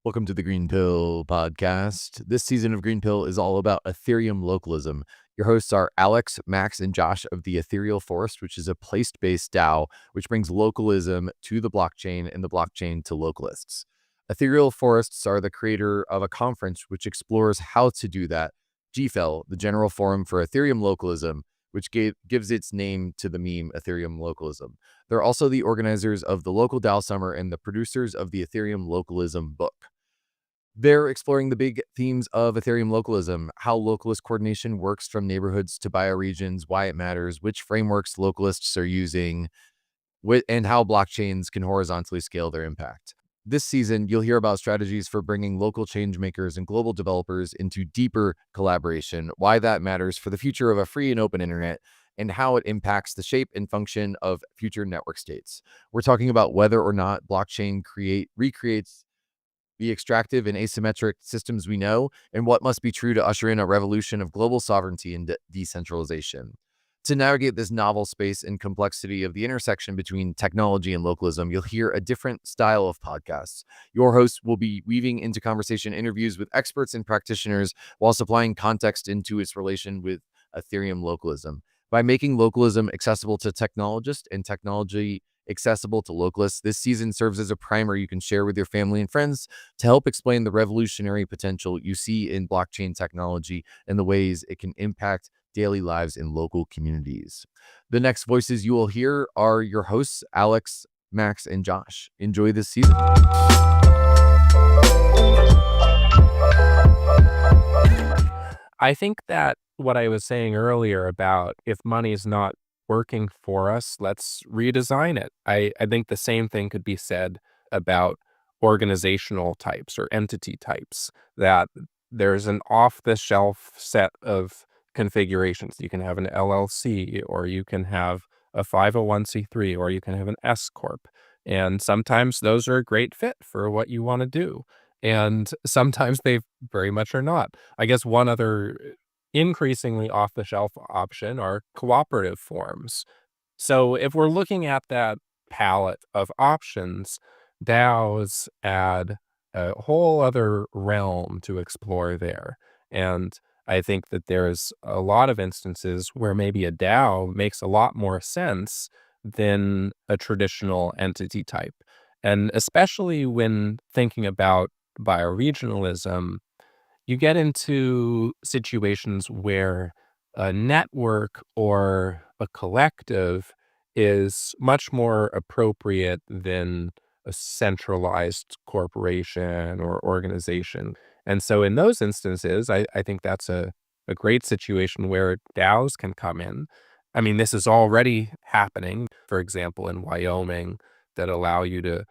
Welcome to the Green Pill podcast. This season of Green Pill is all about Ethereum localism. Your hosts are Alex, Max, and Josh of the Ethereal Forest, which is a place-based DAO, which brings localism to the blockchain and the blockchain to localists. Ethereal Forests are the creator of a conference which explores how to do that, GFEL, the General Forum for Ethereum Localism, which gives its name to the meme Ethereum Localism. They're also the organizers of the Local DAO Summer and the producers of the Ethereum Localism book. They're exploring the big themes of Ethereum localism, how localist coordination works from neighborhoods to bioregions, why it matters, which frameworks localists are using, and how blockchains can horizontally scale their impact. This season, you'll hear about strategies for bringing local change makers and global developers into deeper collaboration, why that matters for the future of a free and open internet, and how it impacts the shape and function of future network states. We're talking about whether or not blockchain recreates the extractive and asymmetric systems we know, and what must be true to usher in a revolution of global sovereignty and decentralization. To navigate this novel space and complexity of the intersection between technology and localism, you'll hear a different style of podcasts. Your hosts will be weaving into conversation interviews with experts and practitioners while supplying context into its relation with Ethereum localism. By making localism accessible to technologists and technology accessible to localists, this season serves as a primer you can share with your family and friends to help explain the revolutionary potential you see in blockchain technology and the ways it can impact daily lives in local communities. The next voices you will hear are your hosts, Alex, Max, and Josh. Enjoy this season. I think that what I was saying earlier about if money's not working for us, let's redesign it. I think the same thing could be said about organizational types or entity types, that there's an off-the-shelf set of configurations. You can have an LLC, or you can have a 501c3, or you can have an S Corp. And sometimes those are a great fit for what you want to do. And sometimes they very much are not. I guess one other increasingly off-the-shelf option are cooperative forms. So if we're looking at that palette of options, DAOs add a whole other realm to explore there. And I think that there's a lot of instances where maybe a DAO makes a lot more sense than a traditional entity type. And especially when thinking about bioregionalism, you get into situations where a network or a collective is much more appropriate than a centralized corporation or organization. And so in those instances, I think that's a great situation where DAOs can come in. I mean, this is already happening, for example, in Wyoming, that allow you to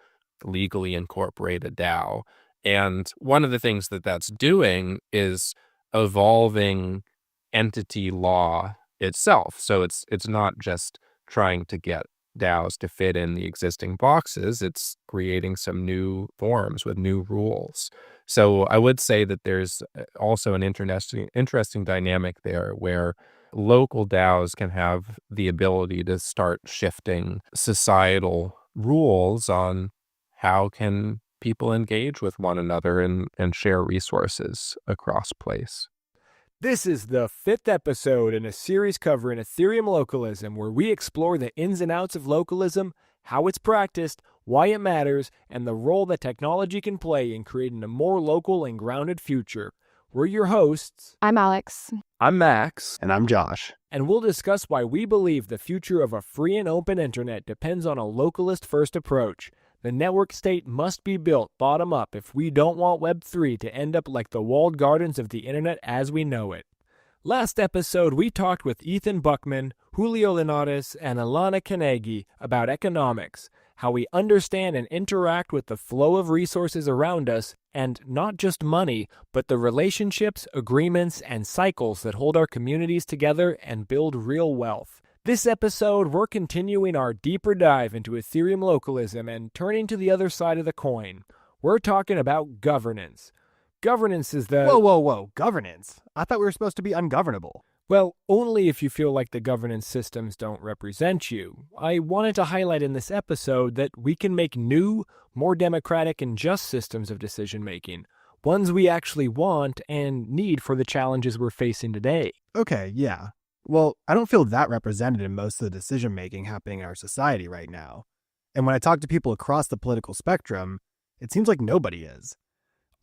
legally incorporate a DAO. And one of the things that that's doing is evolving entity law itself. So it's not just trying to get DAOs to fit in the existing boxes, it's creating some new forms with new rules. So I would say that there's also an interesting dynamic there where local DAOs can have the ability to start shifting societal rules on how can people engage with one another and share resources across place. This is the 5th episode in a series covering Ethereum localism, where we explore the ins and outs of localism, how it's practiced, why it matters, and the role that technology can play in creating a more local and grounded future. We're your hosts. I'm Alex. I'm Max. And I'm Josh. And we'll discuss why we believe the future of a free and open internet depends on a localist-first approach. The network state must be built bottom up if we don't want Web3 to end up like the walled gardens of the internet as we know it. Last episode, we talked with Ethan Buchman, Julio Linares, and Alana Kanegi about economics, how we understand and interact with the flow of resources around us, and not just money, but the relationships, agreements, and cycles that hold our communities together and build real wealth. This episode, we're continuing our deeper dive into Ethereum localism and turning to the other side of the coin. We're talking about governance. Governance is the... Whoa. Governance? I thought we were supposed to be ungovernable. Well, only if you feel like the governance systems don't represent you. I wanted to highlight in this episode that we can make new, more democratic and just systems of decision-making, ones we actually want and need for the challenges we're facing today. Okay, yeah. Well, I don't feel that represented in most of the decision-making happening in our society right now. And when I talk to people across the political spectrum, it seems like nobody is.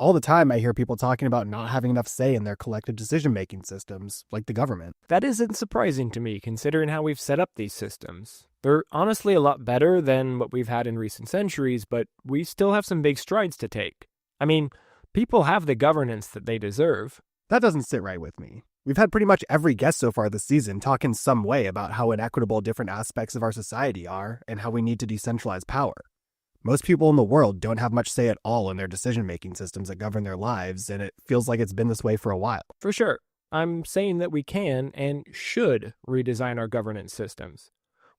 All the time I hear people talking about not having enough say in their collective decision-making systems, like the government. That isn't surprising to me, considering how we've set up these systems. They're honestly a lot better than what we've had in recent centuries, but we still have some big strides to take. I mean, people have the governance that they deserve. That doesn't sit right with me. We've had pretty much every guest so far this season talk in some way about how inequitable different aspects of our society are and how we need to decentralize power. Most people in the world don't have much say at all in their decision-making systems that govern their lives, and it feels like it's been this way for a while. For sure. I'm saying that we can and should redesign our governance systems.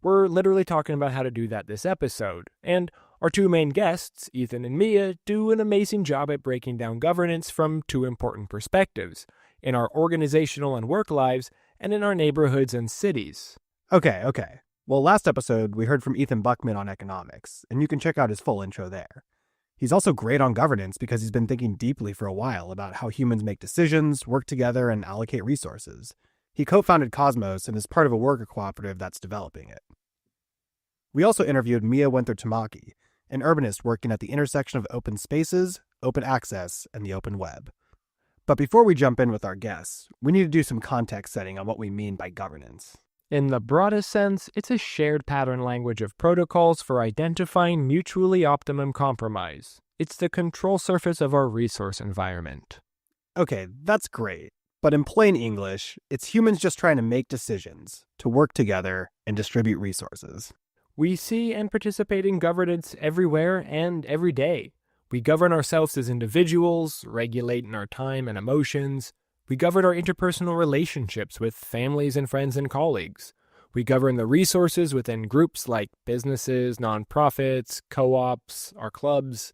We're literally talking about how to do that this episode, and our two main guests, Ethan and Mia, do an amazing job at breaking down governance from two important perspectives, in our organizational and work lives, and in our neighborhoods and cities. Okay. Well, last episode, we heard from Ethan Buchman on economics, and you can check out his full intro there. He's also great on governance because he's been thinking deeply for a while about how humans make decisions, work together, and allocate resources. He co-founded Cosmos and is part of a worker cooperative that's developing it. We also interviewed Mia Winteher-Timaki, an urbanist working at the intersection of open spaces, open access, and the open web. But before we jump in with our guests, we need to do some context setting on what we mean by governance. In the broadest sense, it's a shared pattern language of protocols for identifying mutually optimum compromise. It's the control surface of our resource environment. Okay, that's great. But in plain English, it's humans just trying to make decisions, to work together, and distribute resources. We see and participate in governance everywhere and every day. We govern ourselves as individuals, regulating our time and emotions. We govern our interpersonal relationships with families and friends and colleagues. We govern the resources within groups like businesses, nonprofits, co-ops, our clubs.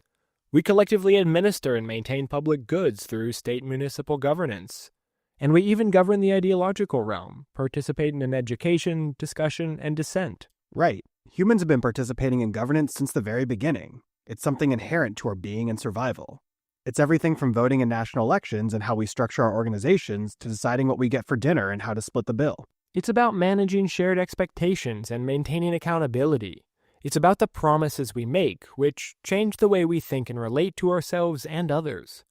We collectively administer and maintain public goods through state municipal governance. And we even govern the ideological realm, participating in education, discussion, and dissent. Right. Humans have been participating in governance since the very beginning. It's something inherent to our being and survival. It's everything from voting in national elections and how we structure our organizations to deciding what we get for dinner and how to split the bill. It's about managing shared expectations and maintaining accountability. It's about the promises we make, which change the way we think and relate to ourselves and others.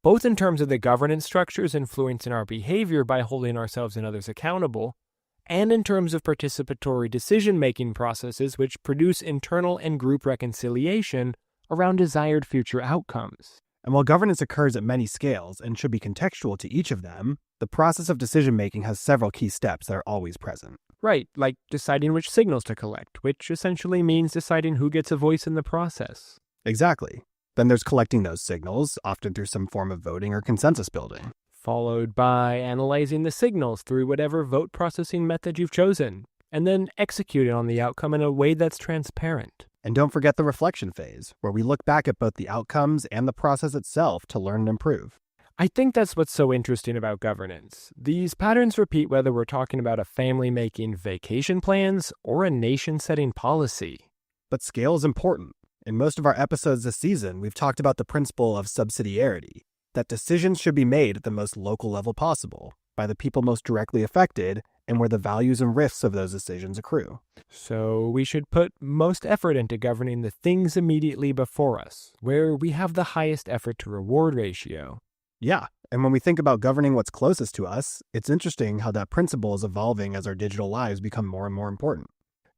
Both in terms of the governance structures influencing our behavior by holding ourselves and others accountable, and in terms of participatory decision-making processes which produce internal and group reconciliation around desired future outcomes. And while governance occurs at many scales and should be contextual to each of them, the process of decision-making has several key steps that are always present. Right, like deciding which signals to collect, which essentially means deciding who gets a voice in the process. Exactly. Then there's collecting those signals, often through some form of voting or consensus building. Followed by analyzing the signals through whatever vote processing method you've chosen, and then executing on the outcome in a way that's transparent. And don't forget the reflection phase, where we look back at both the outcomes and the process itself to learn and improve. I think that's what's so interesting about governance. These patterns repeat whether we're talking about a family making vacation plans or a nation setting policy. But scale is important. In most of our episodes this season, we've talked about the principle of subsidiarity, that decisions should be made at the most local level possible, by the people most directly affected, and where the values and risks of those decisions accrue. So we should put most effort into governing the things immediately before us, where we have the highest effort to reward ratio. Yeah, and when we think about governing what's closest to us, it's interesting how that principle is evolving as our digital lives become more and more important.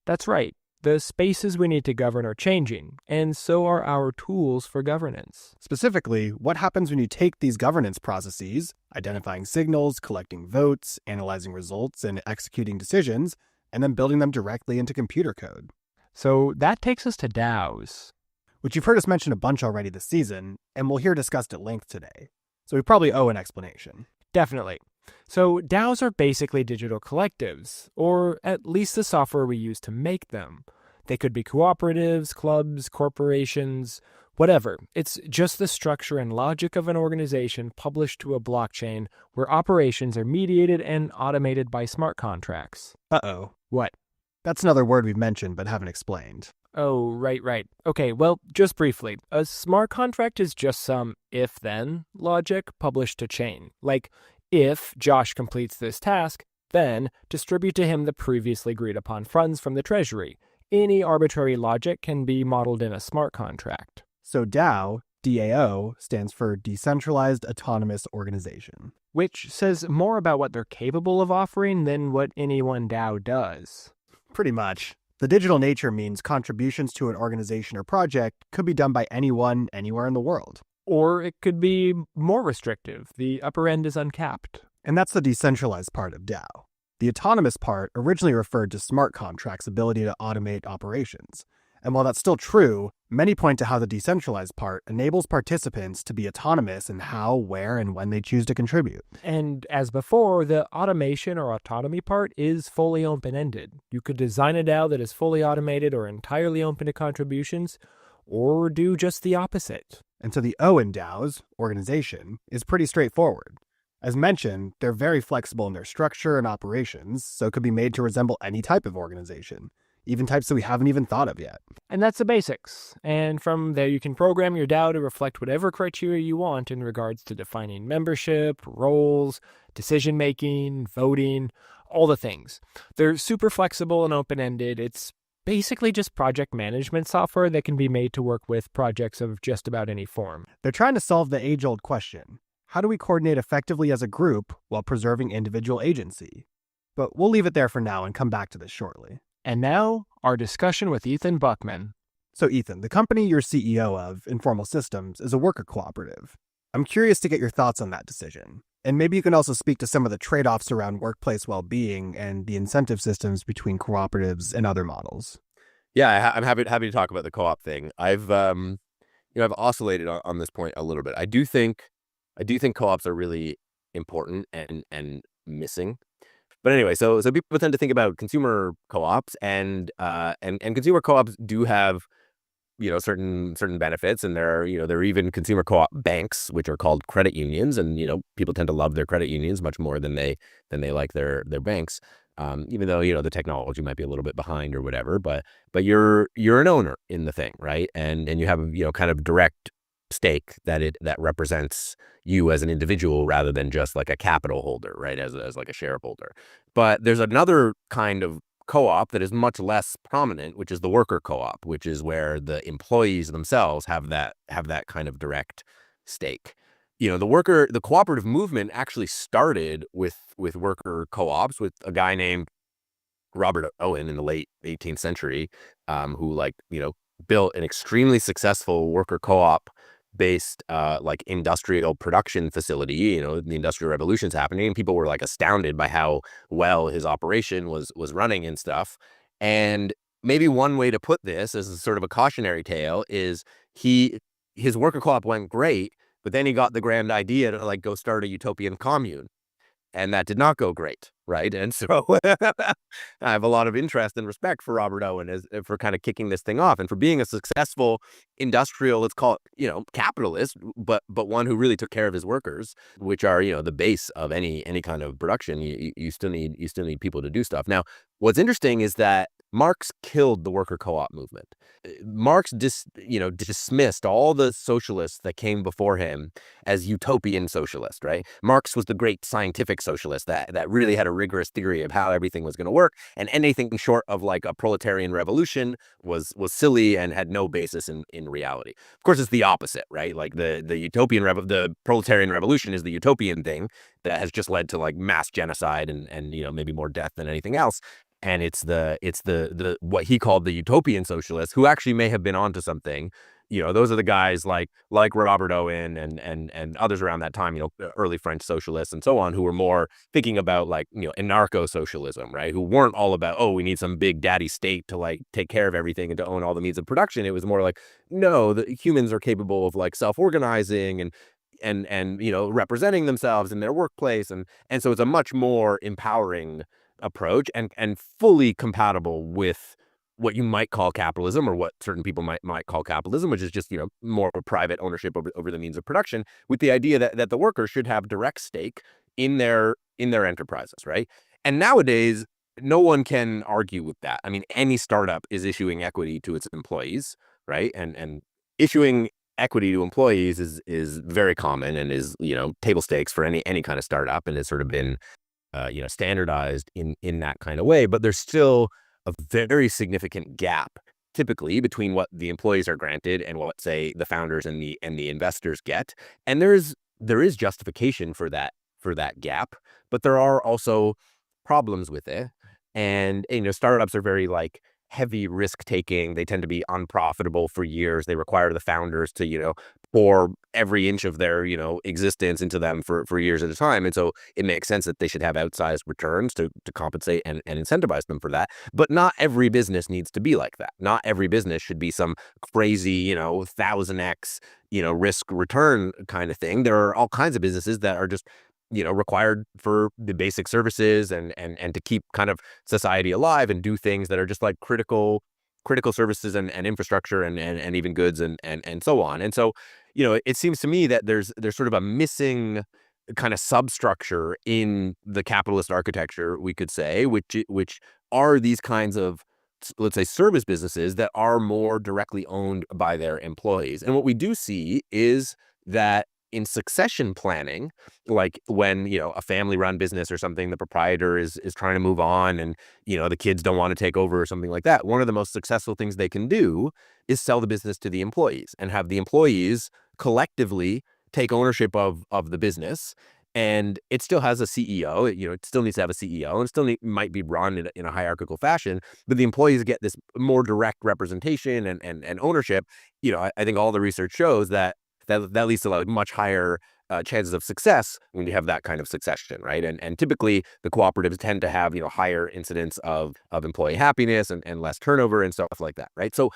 That's right. The spaces we need to govern are changing, and so are our tools for governance. Specifically, what happens when you take these governance processes, identifying signals, collecting votes, analyzing results, and executing decisions, and then building them directly into computer code? So that takes us to DAOs. Which you've heard us mention a bunch already this season, and we'll hear discussed at length today. So we probably owe an explanation. Definitely. So DAOs are basically digital collectives, or at least the software we use to make them. They could be cooperatives, clubs, corporations, Whatever. It's just the structure and logic of an organization published to a blockchain where operations are mediated and automated by smart contracts. Uh-oh. What? That's another word we've mentioned but haven't explained. Oh, right. Okay, well, just briefly. A smart contract is just some if-then logic published to chain. Like, if Josh completes this task, then distribute to him the previously agreed upon funds from the treasury. Any arbitrary logic can be modeled in a smart contract. So DAO, DAO, stands for Decentralized Autonomous Organization. Which says more about what they're capable of offering than what any one DAO does. Pretty much. The digital nature means contributions to an organization or project could be done by anyone, anywhere in the world. Or it could be more restrictive. The upper end is uncapped. And that's the decentralized part of DAO. The autonomous part originally referred to smart contracts' ability to automate operations. And while that's still true, many point to how the decentralized part enables participants to be autonomous in how, where, and when they choose to contribute. And as before, the automation or autonomy part is fully open-ended. You could design a DAO that is fully automated or entirely open to contributions, or do just the opposite. And so the O in DAOs, organization, is pretty straightforward. As mentioned, they're very flexible in their structure and operations, so it could be made to resemble any type of organization, even types that we haven't even thought of yet. And that's the basics. And from there, you can program your DAO to reflect whatever criteria you want in regards to defining membership, roles, decision-making, voting, all the things. They're super flexible and open-ended. It's basically just project management software that can be made to work with projects of just about any form. They're trying to solve the age-old question: how do we coordinate effectively as a group while preserving individual agency? But we'll leave it there for now and come back to this shortly. And now, our discussion with Ethan Buchman. So Ethan, the company you're CEO of, Informal.systems, is a worker cooperative. I'm curious to get your thoughts on that decision. And maybe you can also speak to some of the trade-offs around workplace well-being and the incentive systems between cooperatives and other models. Yeah, I'm happy to talk about the co-op thing. I've oscillated on this point a little bit. I do think co-ops are really important and missing. But anyway, so people tend to think about consumer co-ops, and consumer co-ops do have, certain benefits, and there are even consumer co-op banks, which are called credit unions, and people tend to love their credit unions much more than they like their banks. Even though the technology might be a little bit behind or whatever, but you're an owner in the thing, right? And you have kind of direct stake that represents you as an individual rather than just like a capital holder, right? As like a shareholder. But there's another kind of co-op that is much less prominent, which is the worker co-op, which is where the employees themselves have that kind of direct stake. The cooperative movement actually started with worker co-ops, with a guy named Robert Owen in the late 18th century, who built an extremely successful worker co-op based industrial production facility. The Industrial Revolution's happening, and people were astounded by how well his operation was running and stuff. And maybe one way to put this as sort of a cautionary tale is his worker co-op went great, but then he got the grand idea to go start a utopian commune. And that did not go great, right? And so I have a lot of interest and respect for Robert Owen for kind of kicking this thing off and for being a successful industrial, let's call it, capitalist, but one who really took care of his workers, which are, the base of any kind of production. You still need people to do stuff. Now, what's interesting is that Marx killed the worker co-op movement. Marx dismissed all the socialists that came before him as utopian socialists, right? Marx was the great scientific socialist that really had a rigorous theory of how everything was going to work, and anything short of a proletarian revolution was silly and had no basis in reality. Of course, it's the opposite, right? The proletarian revolution is the utopian thing that has just led to mass genocide and maybe more death than anything else. And it's the what he called the utopian socialists, who actually may have been onto something. Those are the guys like Robert Owen and others around that time, early French socialists and so on, who were more thinking about anarcho-socialism, right? Who weren't all about, oh, we need some big daddy state to take care of everything and to own all the means of production. It was more no, the humans are capable of self-organizing and representing themselves in their workplace. And so it's a much more empowering approach and fully compatible with what you might call capitalism, or what certain people might call capitalism, which is just, more of a private ownership over the means of production, with the idea that the worker should have direct stake in their enterprises, right? And nowadays, no one can argue with that. I mean, any startup is issuing equity to its employees, right? And issuing equity to employees is very common, and is, table stakes for any kind of startup, and has sort of been standardized in that kind of way. But there's still a very significant gap typically between what the employees are granted and what, say, the founders and the investors get. And there is justification for that gap, but there are also problems with it. And startups are very heavy risk taking. They tend to be unprofitable for years. They require the founders to pour every inch of their existence into them for years at a time. And so it makes sense that they should have outsized returns to compensate and incentivize them for that. But not every business needs to be like that. Not every business should be some crazy 1000x risk return kind of thing. There are all kinds of businesses that are just required for the basic services and to keep kind of society alive, and do things that are just critical services and infrastructure and even goods and so on. And so, it seems to me that there's sort of a missing kind of substructure in the capitalist architecture, we could say, which are these kinds of, let's say, service businesses that are more directly owned by their employees. And what we do see is that in succession planning, like when, a family-run business or something, the proprietor is trying to move on, and, the kids don't want to take over or something like that, one of the most successful things they can do is sell the business to the employees and have the employees collectively take ownership of the business. And it still has a CEO, it still needs to have a CEO, and still might be run in a hierarchical fashion, but the employees get this more direct representation and ownership. I think all the research shows that leads to much higher chances of success when you have that kind of succession, right? And typically the cooperatives tend to have higher incidence of employee happiness and less turnover and stuff like that, right? So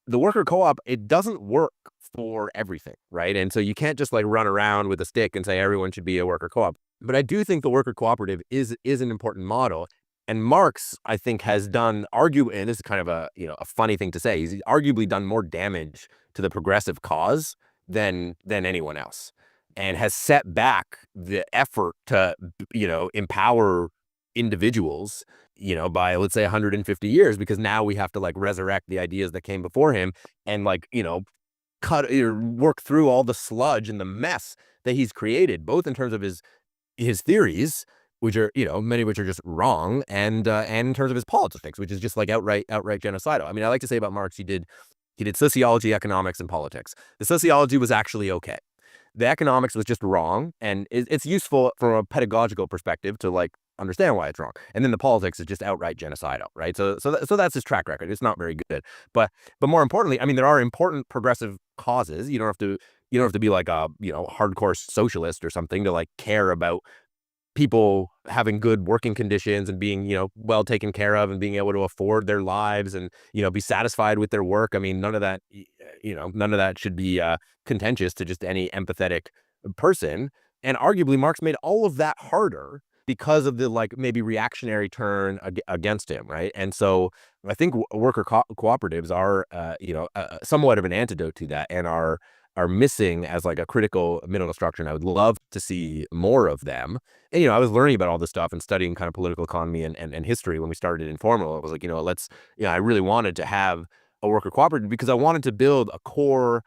the worker co-op, it doesn't work for everything, right? And so you can't just run around with a stick and say everyone should be a worker co-op. But I do think the worker cooperative is an important model. And Marx, I think, has done and this is kind of a funny thing to say, he's arguably done more damage to the progressive cause than anyone else, and has set back the effort to empower individuals by, let's say, 150 years, because now we have to resurrect the ideas that came before him, and cut or work through all the sludge and the mess that he's created, both in terms of his theories, which are many of which are just wrong, and in terms of his politics, which is just outright genocidal. I mean, I like to say about Marx, he did sociology, economics, and politics. The sociology was actually okay. The economics was just wrong, and it's useful from a pedagogical perspective to understand why it's wrong. And then the politics is just outright genocidal, right? So that's his track record. It's not very good. But more importantly, I mean, there are important progressive causes. You don't have to be a hardcore socialist or something to care about people having good working conditions and being, well taken care of, and being able to afford their lives, and, be satisfied with their work. I mean, none of that should be contentious to just any empathetic person. And arguably, Marx made all of that harder because of the maybe reactionary turn against him, right? And so I think worker cooperatives are, somewhat of an antidote to that, and are missing as a critical middle structure. And I would love to see more of them. And, I was learning about all this stuff and studying kind of political economy and history when we started Informal. I was I really wanted to have a worker cooperative because I wanted to build a core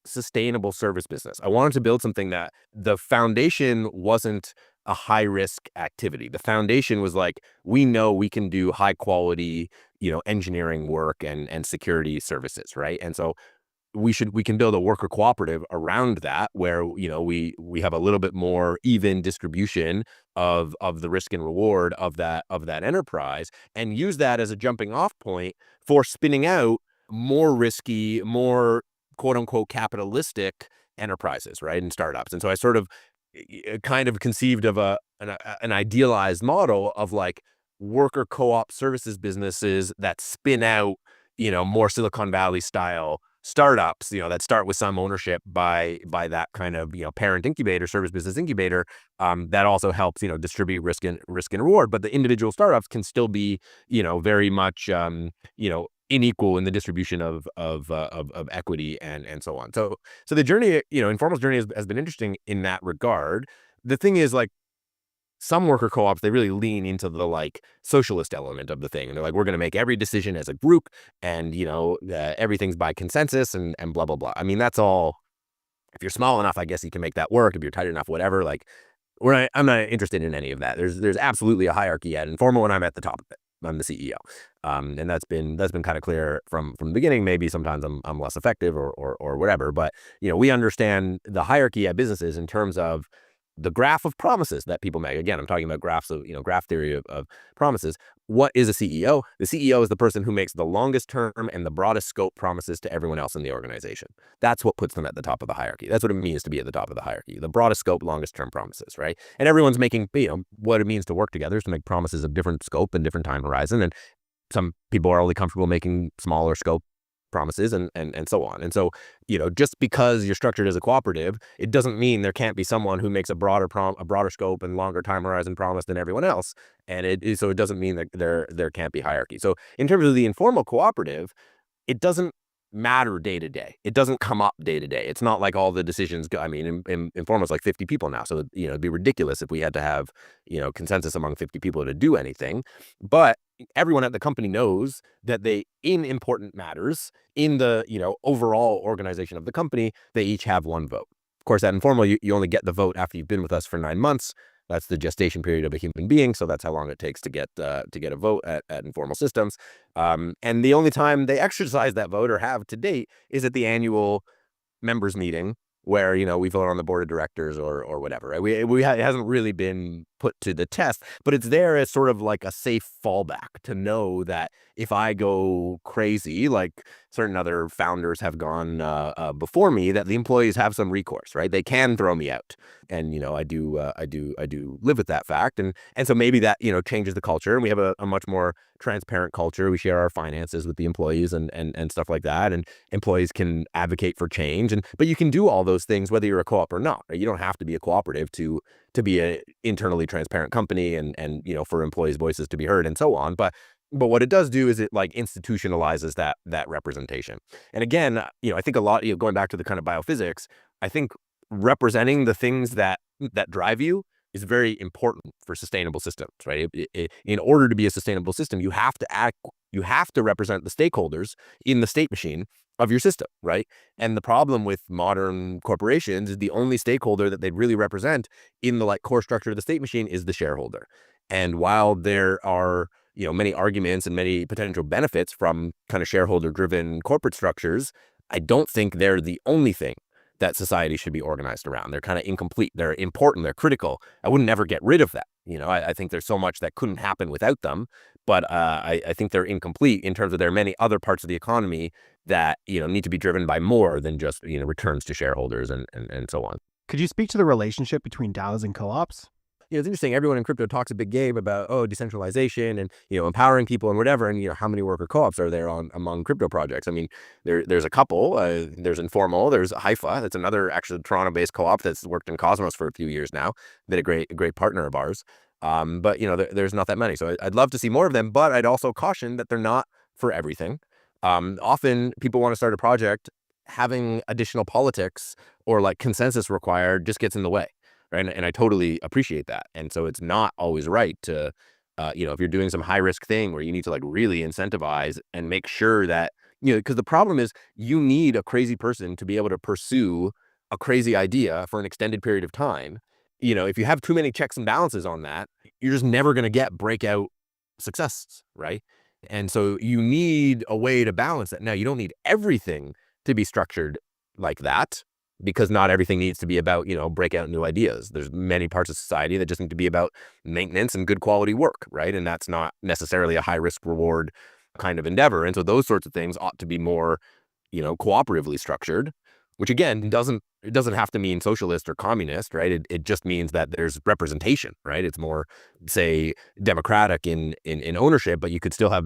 sustainable service business. I wanted to build something that the foundation wasn't a high risk activity. The foundation was we know we can do high quality, engineering work and security services, right? And so we can build a worker cooperative around that, where we have a little bit more even distribution of the risk and reward of that enterprise, and use that as a jumping off point for spinning out more risky, more quote unquote capitalistic enterprises, right, and startups. And so I sort of kind of conceived of an idealized model of worker co-op services businesses that spin out more Silicon Valley style startups, that start with some ownership by that kind of parent incubator, service business incubator, that also helps distribute risk and reward. But the individual startups can still be very much unequal in the distribution of equity and so on. So the journey, Informal's journey has been interesting in that regard. The thing is, like, some worker co-ops, they really lean into the like socialist element of the thing. And they're like, we're going to make every decision as a group, and everything's by consensus and blah, blah, blah. I mean, that's all. If you're small enough, I guess you can make that work. If you're tight enough, whatever, like I'm not interested in any of that. There's absolutely a hierarchy at Informal, and I'm at the top of it. I'm the CEO. And that's been kind of clear from the beginning. Maybe sometimes I'm less effective or whatever, but we understand the hierarchy at businesses in terms of the graph of promises that people make. Again, I'm talking about graphs of, graph theory of promises. What is a CEO? The CEO is the person who makes the longest term and the broadest scope promises to everyone else in the organization. That's what puts them at the top of the hierarchy. That's what it means to be at the top of the hierarchy. The broadest scope, longest term promises, right? And everyone's making, what it means to work together is to make promises of different scope and different time horizon. And some people are only comfortable making smaller scope promises and so on. And so, just because you're structured as a cooperative, it doesn't mean there can't be someone who makes a broader scope and longer time horizon promise than everyone else. And so it doesn't mean that there can't be hierarchy. So in terms of the informal cooperative, it doesn't matter day to day. It doesn't come up day to day. It's not like all the decisions go. I mean, Informal is like 50 people now. So, it'd be ridiculous if we had to have, consensus among 50 people to do anything. But everyone at the company knows that in important matters, in the, overall organization of the company, they each have one vote. Of course, at Informal, you only get the vote after you've been with us for 9 months. That's the gestation period of a human being. So that's how long it takes to get a vote at Informal.systems. And the only time they exercise that vote or have to date is at the annual members meeting where, we vote on the board of directors or whatever. Right? It hasn't really been put to the test, but it's there as sort of like a safe fallback to know that if I go crazy, like certain other founders have gone before me, that the employees have some recourse, right? They can throw me out. And, I do live with that fact. And so maybe that, changes the culture, and we have a much more transparent culture. We share our finances with the employees and stuff like that. And employees can advocate for change. But you can do all those things whether you're a co-op or not. Right? You don't have to be a cooperative to be an internally transparent company and for employees' voices to be heard and so on. But what it does do is it like institutionalizes that representation. And again, I think a lot, going back to the kind of biophysics, I think representing the things that drive you is very important for sustainable systems, right? In order to be a sustainable system, you have to represent the stakeholders in the state machine of your system, right? And the problem with modern corporations is the only stakeholder that they really represent in the like core structure of the state machine is the shareholder. And while there are, many arguments and many potential benefits from kind of shareholder-driven corporate structures, I don't think they're the only thing that society should be organized around. They're kind of incomplete. They're important. They're critical. I wouldn't ever get rid of that. I think there's so much that couldn't happen without them, but I think they're incomplete in terms of there are many other parts of the economy that, need to be driven by more than just, returns to shareholders and so on. Could you speak to the relationship between DAOs and co-ops? It's interesting. Everyone in crypto talks a big game about, decentralization and, empowering people and whatever. And, how many worker co-ops are there among crypto projects? I mean, there's a couple. There's Informal. There's Haifa. That's another actually Toronto-based co-op that's worked in Cosmos for a few years now. Been a great partner of ours. But, there's not that many. So I'd love to see more of them. But I'd also caution that they're not for everything. Often people want to start a project, having additional politics or like consensus required just gets in the way. Right. And I totally appreciate that. And so it's not always right to, if you're doing some high risk thing where you need to like really incentivize and make sure that, because the problem is you need a crazy person to be able to pursue a crazy idea for an extended period of time. If you have too many checks and balances on that, you're just never going to get breakout successes. Right. And so you need a way to balance that. Now, you don't need everything to be structured like that, because not everything needs to be about, break out new ideas. There's many parts of society that just need to be about maintenance and good quality work, right? And that's not necessarily a high risk reward kind of endeavor. And so those sorts of things ought to be more, cooperatively structured, which again, it doesn't have to mean socialist or communist, right? It just means that there's representation, right? It's more, say, democratic in ownership, but you could still have,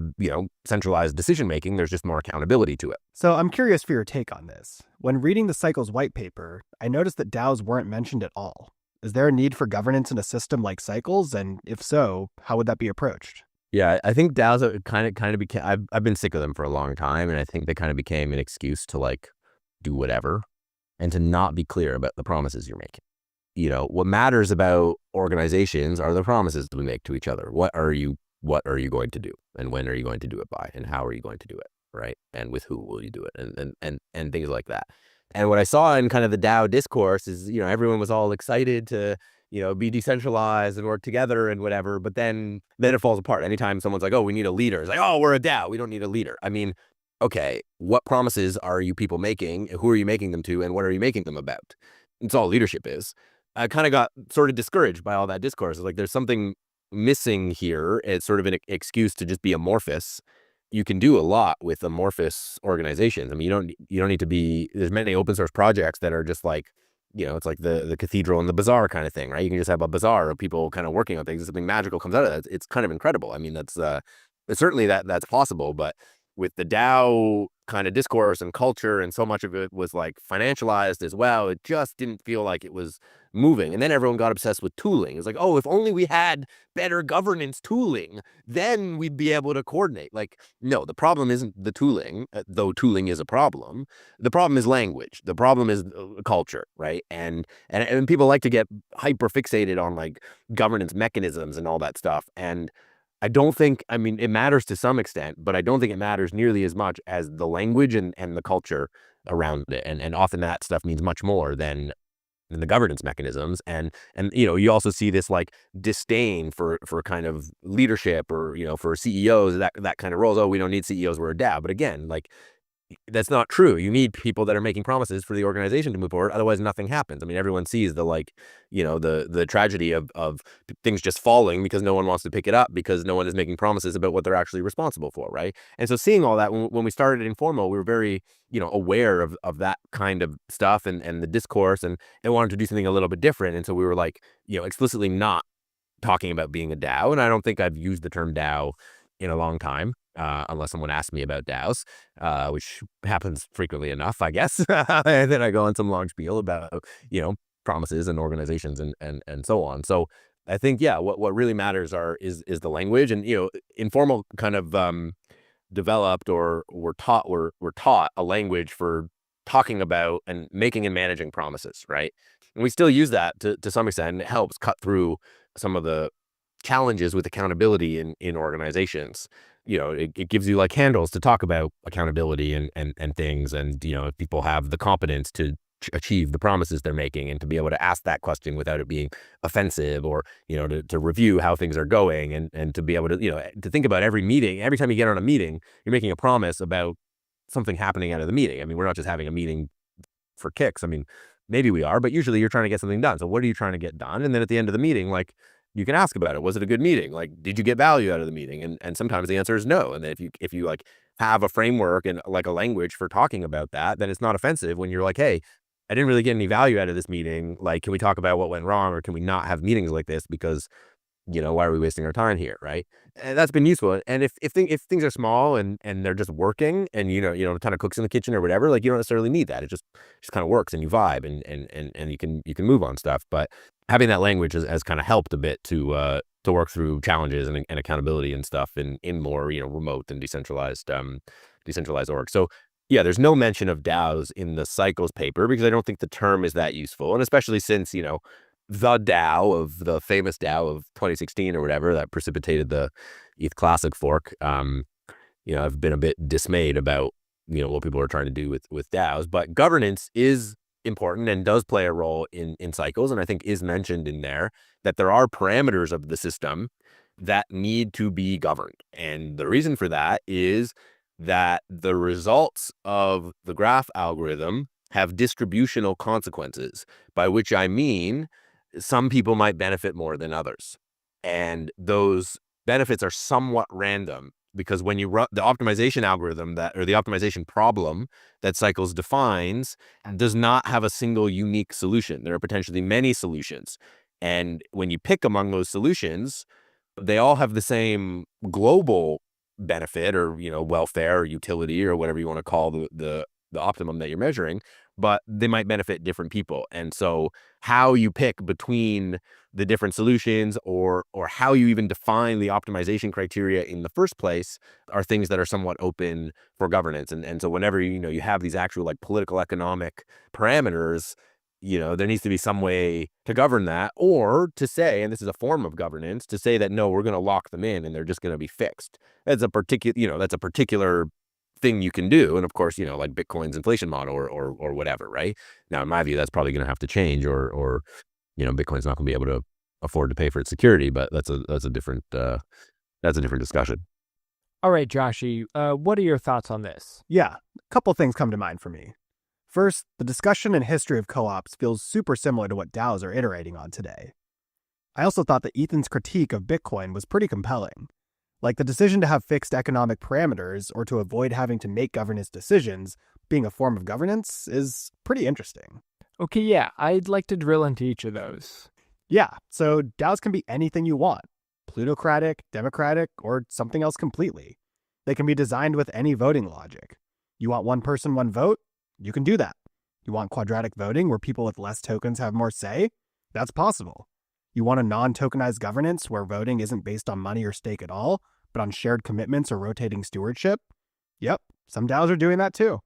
centralized decision making. There's just more accountability to it. So I'm curious for your take on this. When reading the Cycles white paper, I noticed that DAOs weren't mentioned at all. Is there a need for governance in a system like Cycles? And if so, how would that be approached? Yeah, I think DAOs kind of became. I've been sick of them for a long time, and I think they kind of became an excuse to like do whatever and to not be clear about the promises you're making. What matters about organizations are the promises that we make to each other. What are you going to do, and when are you going to do it by, and how are you going to do it, right? And with who will you do it, and things like that. And what I saw in kind of the DAO discourse is, everyone was all excited to, be decentralized and work together and whatever. But then it falls apart. Anytime someone's like, oh, we need a leader, it's like, oh, we're a DAO, we don't need a leader. I mean, okay, what promises are you people making? Who are you making them to? And what are you making them about? It's all leadership is. I kind of got sort of discouraged by all that discourse. Like, there's something missing here. It's sort of an excuse to just be amorphous. You can do a lot with amorphous organizations. I mean, you don't need to be. There's many open source projects that are just like, it's like the cathedral and the bazaar kind of thing, right? You can just have a bazaar of people kind of working on things. Something magical comes out of that. It's kind of incredible. I mean, that's certainly that's possible, but with the DAO kind of discourse and culture, and so much of it was like financialized as well, it just didn't feel like it was moving. And then everyone got obsessed with tooling. It's like, oh, if only we had better governance tooling, then we'd be able to coordinate. Like, no, the problem isn't the tooling, though tooling is a problem. The problem is language. The problem is culture, right? And people like to get hyper fixated on like governance mechanisms and all that stuff. And I don't think, I mean, it matters to some extent, but I don't think it matters nearly as much as the language and the culture around it. And often that stuff means much more than the governance mechanisms. And you also see this like disdain for kind of leadership, or, for CEOs, that kind of roles. Oh, we don't need CEOs, we're a DAO. But again, like, that's not true. You need people that are making promises for the organization to move forward. Otherwise, nothing happens. I mean, everyone sees the like, the tragedy of things just falling because no one wants to pick it up, because no one is making promises about what they're actually responsible for, right? And so seeing all that, when we started Informal, we were very, aware of that kind of stuff and the discourse, and wanted to do something a little bit different. And so we were like, explicitly not talking about being a DAO. And I don't think I've used the term DAO in a long time. Unless someone asks me about DAOs, which happens frequently enough, I guess. And then I go on some long spiel about, promises and organizations and so on. So I think, yeah, what really matters is the language. And, Informal kind of developed, or were taught a language for talking about and making and managing promises, right? And we still use that to some extent, and it helps cut through some of the challenges with accountability in organizations. It gives you like handles to talk about accountability and things. And, if people have the competence to achieve the promises they're making, and to be able to ask that question without it being offensive, or, to review how things are going, and to be able to, to think about every meeting. Every time you get on a meeting, you're making a promise about something happening out of the meeting. I mean, we're not just having a meeting for kicks. I mean, maybe we are, but usually you're trying to get something done. So what are you trying to get done? And then at the end of the meeting, like, you can ask about it. Was it a good meeting? Like, did you get value out of the meeting? And sometimes the answer is no. And then if you like have a framework and like a language for talking about that, then it's not offensive when you're like, hey, I didn't really get any value out of this meeting. Like, can we talk about what went wrong, or can we not have meetings like this? Because, why are we wasting our time here, right? And that's been useful. And if things are small and they're just working, and a ton of cooks in the kitchen or whatever, like, you don't necessarily need that. It just kind of works, and you vibe, and you can move on stuff. But having that language has kind of helped a bit to work through challenges and accountability and stuff in more remote and decentralized org. So yeah, there's no mention of DAOs in the Cycles paper, because I don't think the term is that useful, and especially since the DAO of the famous DAO of 2016 or whatever that precipitated the ETH Classic fork. I've been a bit dismayed about what people are trying to do with DAOs, but governance is important and does play a role in Cycles, and I think is mentioned in there, that there are parameters of the system that need to be governed. And the reason for that is that the results of the graph algorithm have distributional consequences, by which I mean some people might benefit more than others. And those benefits are somewhat random, because when you run the optimization algorithm or the optimization problem that Cycles defines, does not have a single unique solution. There are potentially many solutions. And when you pick among those solutions, they all have the same global benefit, or welfare, or utility, or whatever you want to call the optimum that you're measuring. but they might benefit different people. And so how you pick between the different solutions or how you even define the optimization criteria in the first place are things that are somewhat open for governance. And so whenever, you have these actual like political economic parameters, there needs to be some way to govern that, or to say, and this is a form of governance, to say that, no, we're going to lock them in and they're just going to be fixed. That's a particular thing you can do. And of course, like Bitcoin's inflation model or whatever, right? Now, in my view, that's probably going to have to change or Bitcoin's not going to be able to afford to pay for its security, but that's a different discussion. All right, Joshi, what are your thoughts on this? Yeah, a couple things come to mind for me. First, the discussion and history of co-ops feels super similar to what DAOs are iterating on today. I also thought that Ethan's critique of Bitcoin was pretty compelling. Like the decision to have fixed economic parameters or to avoid having to make governance decisions being a form of governance is pretty interesting. Okay, yeah, I'd like to drill into each of those. Yeah, so DAOs can be anything you want. Plutocratic, democratic, or something else completely. They can be designed with any voting logic. You want one person, one vote? You can do that. You want quadratic voting where people with less tokens have more say? That's possible. You want a non-tokenized governance where voting isn't based on money or stake at all, but on shared commitments or rotating stewardship? Yep, some DAOs are doing that too.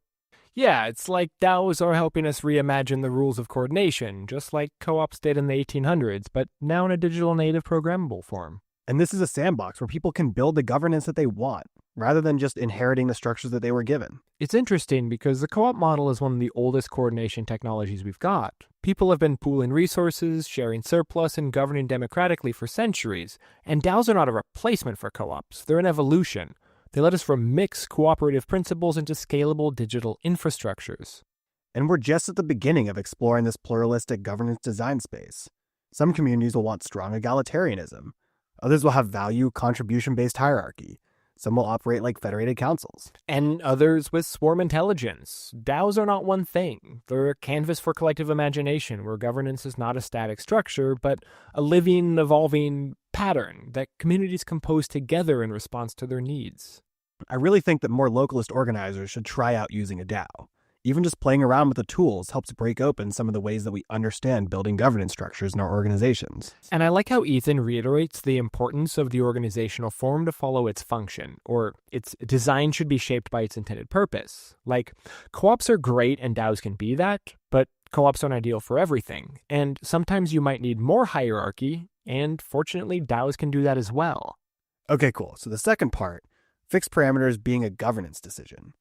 Yeah, it's like DAOs are helping us reimagine the rules of coordination, just like co-ops did in the 1800s, but now in a digital native programmable form. And this is a sandbox where people can build the governance that they want, rather than just inheriting the structures that they were given. It's interesting because the co-op model is one of the oldest coordination technologies we've got. People have been pooling resources, sharing surplus, and governing democratically for centuries. And DAOs are not a replacement for co-ops. They're an evolution. They let us remix cooperative principles into scalable digital infrastructures. And we're just at the beginning of exploring this pluralistic governance design space. Some communities will want strong egalitarianism. Others will have value contribution-based hierarchy. Some will operate like federated councils. And others with swarm intelligence. DAOs are not one thing. They're a canvas for collective imagination, where governance is not a static structure, but a living, evolving pattern that communities compose together in response to their needs. I really think that more localist organizers should try out using a DAO. Even just playing around with the tools helps break open some of the ways that we understand building governance structures in our organizations. And I like how Ethan reiterates the importance of the organizational form to follow its function, or its design should be shaped by its intended purpose. Like, co-ops are great and DAOs can be that, but co-ops aren't ideal for everything. And sometimes you might need more hierarchy, and fortunately DAOs can do that as well. Okay, cool. So the second part, fixed parameters being a governance decision.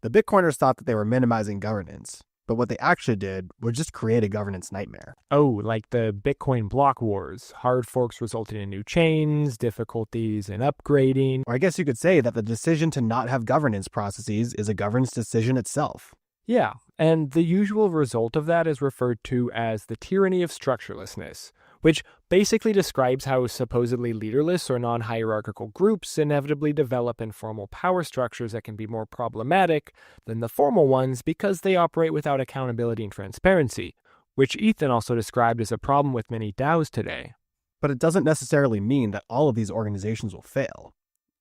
The Bitcoiners thought that they were minimizing governance, but what they actually did was just create a governance nightmare. Oh, like the Bitcoin block wars, hard forks resulting in new chains, difficulties in upgrading. Or I guess you could say that the decision to not have governance processes is a governance decision itself. Yeah, and the usual result of that is referred to as the tyranny of structurelessness, which basically describes how supposedly leaderless or non-hierarchical groups inevitably develop informal power structures that can be more problematic than the formal ones because they operate without accountability and transparency, which Ethan also described as a problem with many DAOs today. But it doesn't necessarily mean that all of these organizations will fail.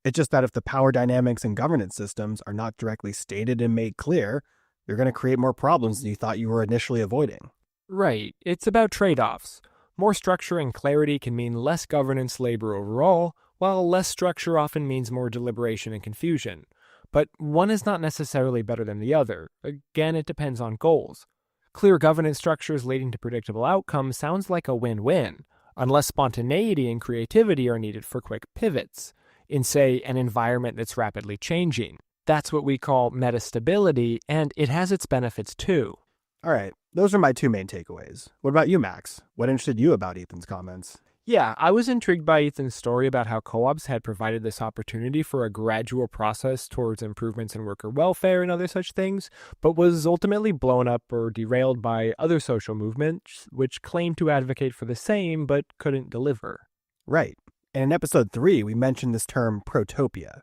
It's just that if the power dynamics and governance systems are not directly stated and made clear, you're going to create more problems than you thought you were initially avoiding. Right, it's about trade-offs. More structure and clarity can mean less governance labor overall, while less structure often means more deliberation and confusion. But one is not necessarily better than the other. Again, it depends on goals. Clear governance structures leading to predictable outcomes sounds like a win-win, unless spontaneity and creativity are needed for quick pivots, in, say, an environment that's rapidly changing. That's what we call metastability, and it has its benefits too. All right, those are my two main takeaways. What about you, Max? What interested you about Ethan's comments? Yeah, I was intrigued by Ethan's story about how co-ops had provided this opportunity for a gradual process towards improvements in worker welfare and other such things, but was ultimately blown up or derailed by other social movements which claimed to advocate for the same but couldn't deliver. Right. And in episode 3, we mentioned this term protopia.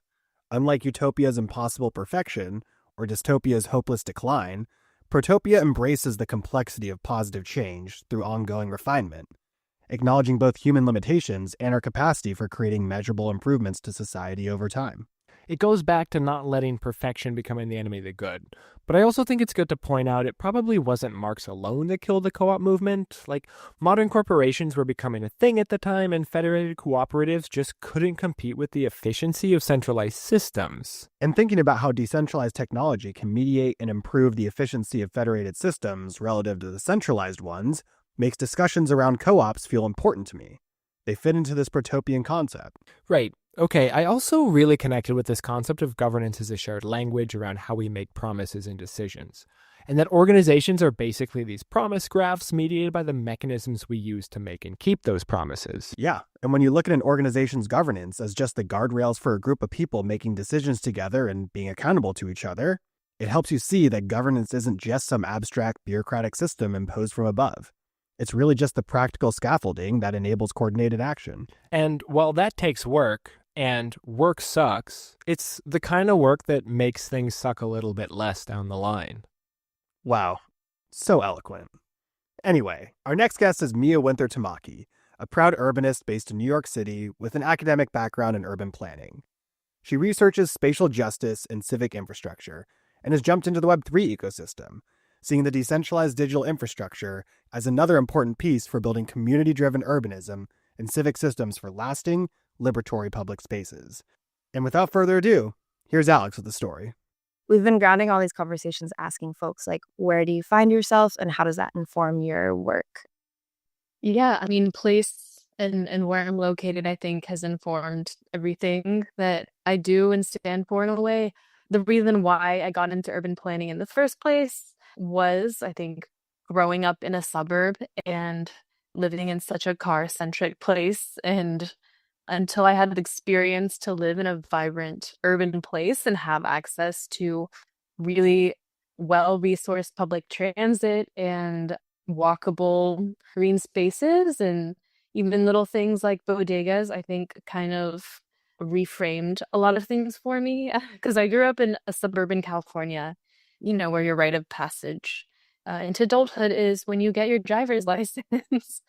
Unlike utopia's impossible perfection or dystopia's hopeless decline, Protopia embraces the complexity of positive change through ongoing refinement, acknowledging both human limitations and our capacity for creating measurable improvements to society over time. It goes back to not letting perfection becoming the enemy of the good. But I also think it's good to point out it probably wasn't Marx alone that killed the co-op movement. Like, modern corporations were becoming a thing at the time, and federated cooperatives just couldn't compete with the efficiency of centralized systems. And thinking about how decentralized technology can mediate and improve the efficiency of federated systems relative to the centralized ones makes discussions around co-ops feel important to me. They fit into this protopian concept. Right. Okay, I also really connected with this concept of governance as a shared language around how we make promises and decisions, and that organizations are basically these promise graphs mediated by the mechanisms we use to make and keep those promises. Yeah, and when you look at an organization's governance as just the guardrails for a group of people making decisions together and being accountable to each other, it helps you see that governance isn't just some abstract bureaucratic system imposed from above. It's really just the practical scaffolding that enables coordinated action. And while that takes work, and work sucks, it's the kind of work that makes things suck a little bit less down the line. Wow, so eloquent. Anyway, our next guest is Mia Winteher-Timaki, a proud urbanist based in New York City with an academic background in urban planning. She researches spatial justice and civic infrastructure and has jumped into the Web3 ecosystem, seeing the decentralized digital infrastructure as another important piece for building community-driven urbanism and civic systems for lasting, liberatory public spaces. And without further ado, here's Alex with the story. We've been grounding all these conversations asking folks, like, where do you find yourself and how does that inform your work? Yeah, I mean, place and where I'm located, I think, has informed everything that I do and stand for in a way. The reason why I got into urban planning in the first place was, I think, growing up in a suburb and living in such a car-centric place, and until I had the experience to live in a vibrant urban place and have access to really well-resourced public transit and walkable green spaces and even little things like bodegas, I think kind of reframed a lot of things for me. Because I grew up in a suburban California, where your rite of passage into adulthood is when you get your driver's license.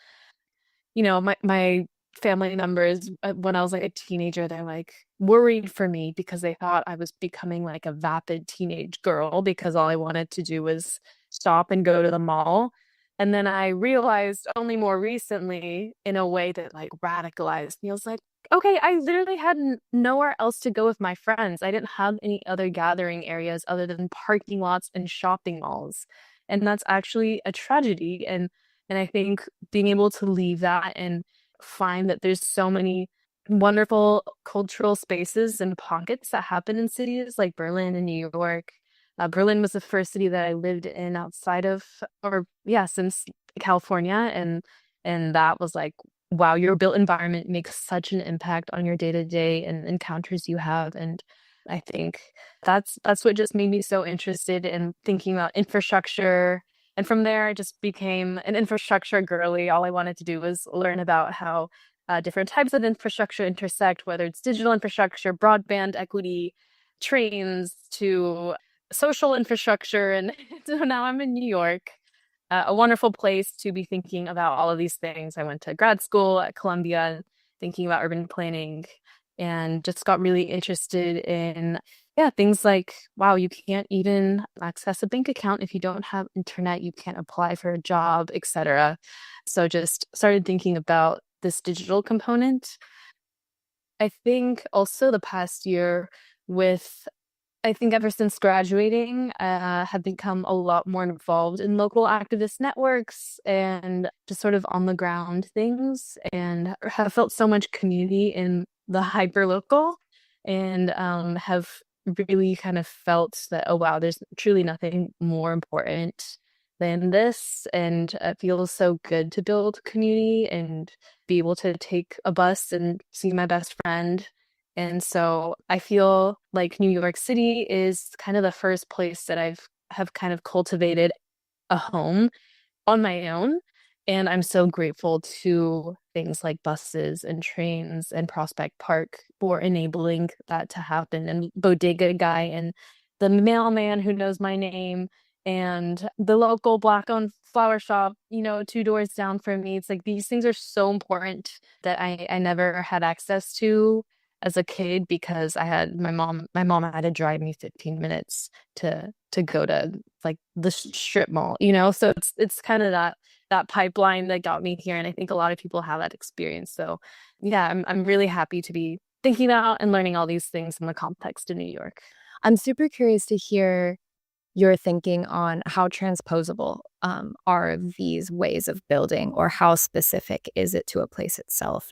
My family members, when I was like a teenager, they're like worried for me because they thought I was becoming like a vapid teenage girl because all I wanted to do was stop and go to the mall. And then I realized only more recently in a way that like radicalized me. I was like, okay, I literally had nowhere else to go with my friends. I didn't have any other gathering areas other than parking lots and shopping malls. And that's actually a tragedy. And I think being able to leave that and find that there's so many wonderful cultural spaces and pockets that happen in cities like Berlin and New York. Berlin was the first city that I lived in outside of, since California. And that was like, wow, your built environment makes such an impact on your day-to-day and encounters you have. And I think that's what just made me so interested in thinking about infrastructure. And from there, I just became an infrastructure girly. All I wanted to do was learn about how different types of infrastructure intersect, whether it's digital infrastructure, broadband equity, trains, to social infrastructure. And so now I'm in New York, a wonderful place to be thinking about all of these things. I went to grad school at Columbia thinking about urban planning and just got really interested in things like, wow, you can't even access a bank account if you don't have internet, you can't apply for a job, etc. So just started thinking about this digital component. I think also the past year I think ever since graduating, have become a lot more involved in local activist networks and just sort of on the ground things, and have felt so much community in the hyperlocal, and have really kind of felt that, oh wow, there's truly nothing more important than this, and it feels so good to build community and be able to take a bus and see my best friend. And so I feel like New York City is kind of the first place that have kind of cultivated a home on my own. And I'm so grateful to things like buses and trains and Prospect Park for enabling that to happen. And Bodega Guy and the mailman who knows my name and the local Black-owned flower shop, 2 doors down from me. It's like these things are so important that I never had access to as a kid because I had my mom had to drive me 15 minutes to go to like the strip mall, so it's kind of that pipeline that got me here, and I think a lot of people have that experience. So yeah, I'm really happy to be thinking about and learning all these things in the context of New York. I'm super curious to hear your thinking on how transposable are these ways of building, or how specific is it to a place itself,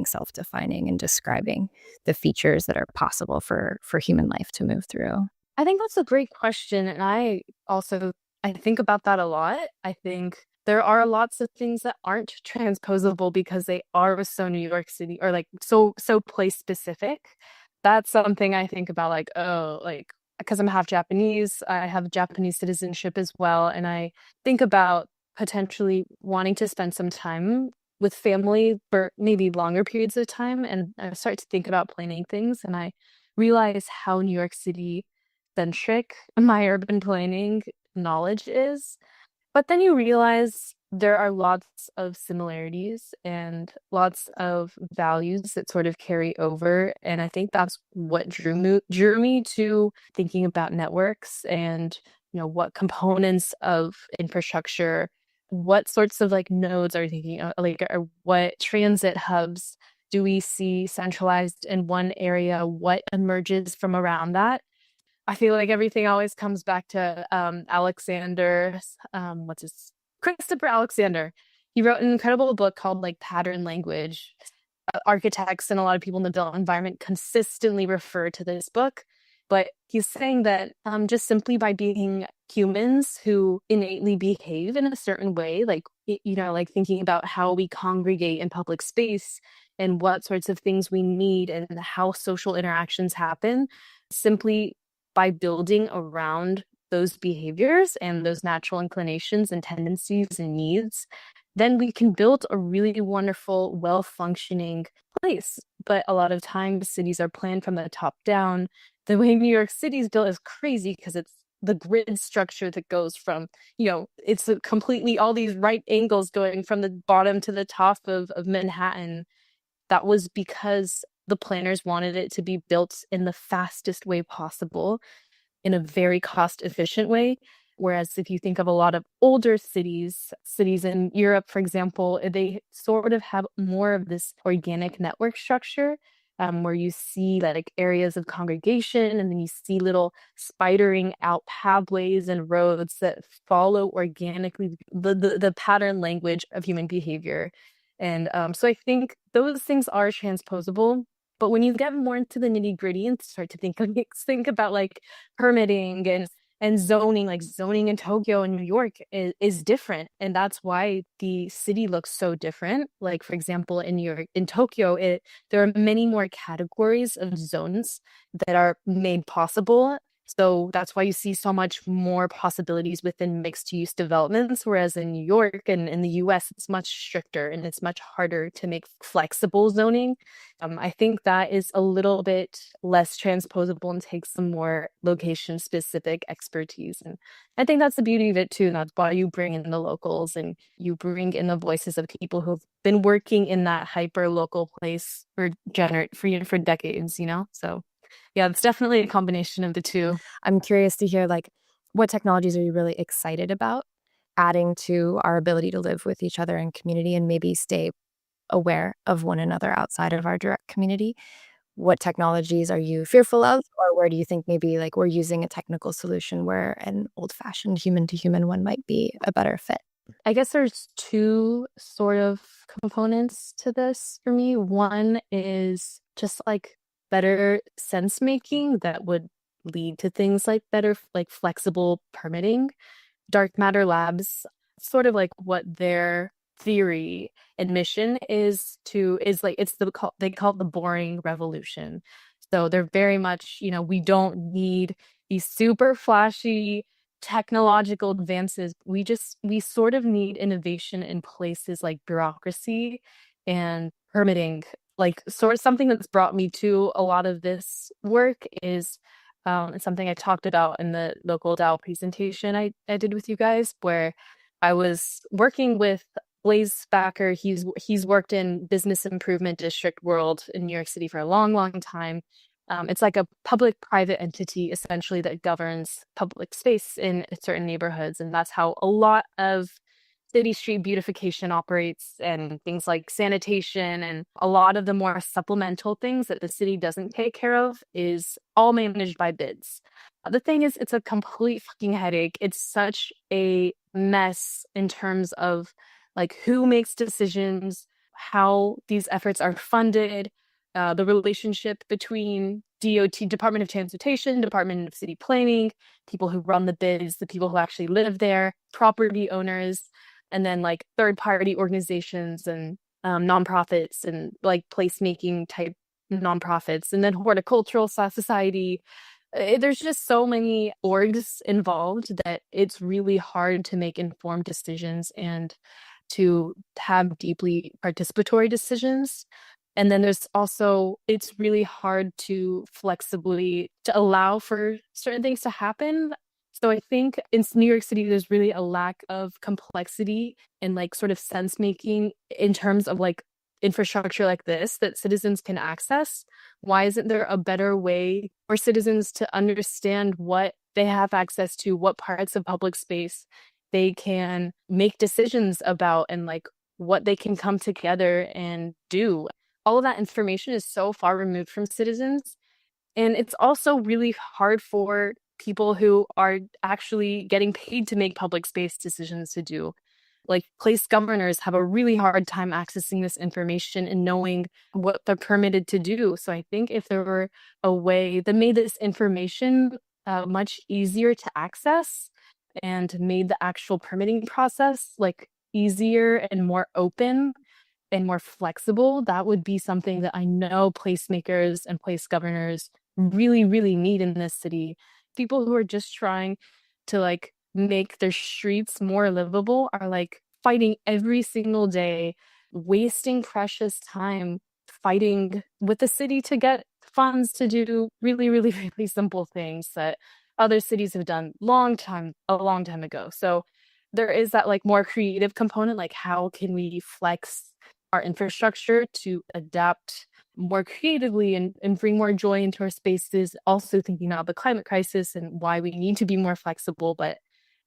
self-defining, and describing the features that are possible for human life to move through? I think that's a great question, and I think about that a lot. I think there are lots of things that aren't transposable because they are so New York City, or like so place specific. That's something I think about, like, because I'm half Japanese, I have Japanese citizenship as well, and I think about potentially wanting to spend some time with family for maybe longer periods of time, and I start to think about planning things, and I realize how New York City centric my urban planning knowledge is. But then you realize there are lots of similarities and lots of values that sort of carry over. And I think that's what drew me to thinking about networks and, what components of infrastructure, what sorts of like nodes are you thinking of, like, or what transit hubs do we see centralized in one area? What emerges from around that? I feel like everything always comes back to Christopher Alexander. He wrote an incredible book called like Pattern Language. Architects and a lot of people in the built environment consistently refer to this book, but he's saying that just simply by being humans who innately behave in a certain way, like, like thinking about how we congregate in public space and what sorts of things we need and how social interactions happen, simply by building around those behaviors and those natural inclinations and tendencies and needs, then we can build a really wonderful, well-functioning place. But a lot of times cities are planned from the top down. The way New York City is built is crazy because it's the grid structure that goes from, it's completely all these right angles going from the bottom to the top of Manhattan. That was because the planners wanted it to be built in the fastest way possible, in a very cost-efficient way. Whereas if you think of a lot of older cities in Europe, for example, they sort of have more of this organic network structure, where you see like areas of congregation, and then you see little spidering out pathways and roads that follow organically the pattern language of human behavior. And so I think those things are transposable. But when you get more into the nitty gritty and start to think about like permitting and zoning, like zoning in Tokyo and New York is different. And that's why the city looks so different. Like, for example, in Tokyo, there are many more categories of zones that are made possible. So that's why you see so much more possibilities within mixed-use developments, whereas in New York and in the US, it's much stricter and it's much harder to make flexible zoning. I think that is a little bit less transposable and takes some more location-specific expertise. And I think that's the beauty of it too. And that's why you bring in the locals and you bring in the voices of people who've been working in that hyper-local place for decades, So yeah, it's definitely a combination of the two. I'm curious to hear, like, what technologies are you really excited about adding to our ability to live with each other in community and maybe stay aware of one another outside of our direct community? What technologies are you fearful of, or where do you think maybe like we're using a technical solution where an old-fashioned human-to-human one might be a better fit? I guess there's two sort of components to this for me. One is just like better sense making that would lead to things like better, like flexible permitting. Dark Matter Labs, sort of like what their theory and mission they call it the boring revolution. So they're very much, we don't need these super flashy technological advances. We sort of need innovation in places like bureaucracy and permitting. Like, sort of something that's brought me to a lot of this work is something I talked about in the local DAO presentation I did with you guys, where I was working with Blaze Backer, he's worked in business improvement district world in New York City for a long, long time. It's like a public-private entity, essentially, that governs public space in certain neighborhoods. And that's how a lot of city street beautification operates, and things like sanitation and a lot of the more supplemental things that the city doesn't take care of is all managed by bids. The thing is, it's a complete fucking headache. It's such a mess in terms of like who makes decisions, how these efforts are funded, the relationship between DOT, Department of Transportation, Department of City Planning, people who run the bids, the people who actually live there, property owners, and then like third-party organizations and nonprofits and like placemaking type nonprofits, and then horticultural society. There's just so many orgs involved that it's really hard to make informed decisions and to have deeply participatory decisions. And then there's also, it's really hard to flexibly to allow for certain things to happen. So I think in New York City, there's really a lack of complexity and like sort of sense making in terms of like infrastructure like this that citizens can access. Why isn't there a better way for citizens to understand what they have access to, what parts of public space they can make decisions about, and like what they can come together and do? All of that information is so far removed from citizens. And it's also really hard for people who are actually getting paid to make public space decisions to do. Like place governors have a really hard time accessing this information and knowing what they're permitted to do. So I think if there were a way that made this information much easier to access and made the actual permitting process like easier and more open and more flexible, that would be something that I know placemakers and place governors really, really need in this city. People who are just trying to like make their streets more livable are like fighting every single day, wasting precious time fighting with the city to get funds to do really, really, really simple things that other cities have done a long time ago. So there is that like more creative component, like how can we flex our infrastructure to adapt more creatively and bring more joy into our spaces, also thinking about the climate crisis and why we need to be more flexible, but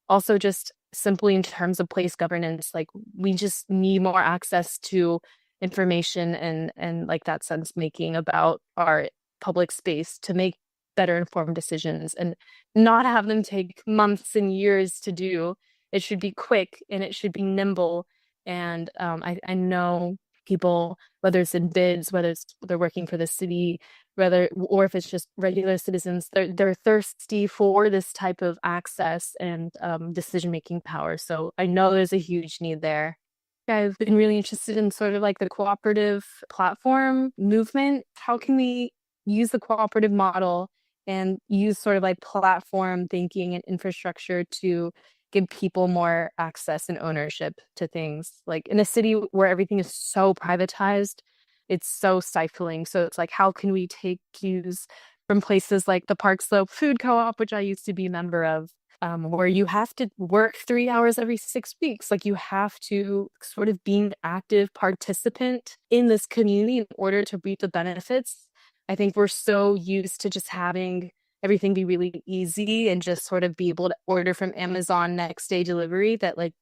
also just simply in terms of place governance, like we just need more access to information and like that sense making about our public space to make better informed decisions and not have them take months and years to do. It should be quick and it should be nimble. And I know people, whether it's in bids, whether it's they're working for the city, or if it's just regular citizens, they're thirsty for this type of access and decision-making power. So I know there's a huge need there. I've been really interested in sort of like the cooperative platform movement. How can we use the cooperative model and use sort of like platform thinking and infrastructure to give people more access and ownership to things? Like in a city where everything is so privatized, it's so stifling. So it's like, how can we take cues from places like the Park Slope Food Co-op, which I used to be a member of, where you have to work 3 hours every 6 weeks. Like you have to sort of be an active participant in this community in order to reap the benefits. I think we're so used to just having everything be really easy and just sort of be able to order from Amazon next day delivery that like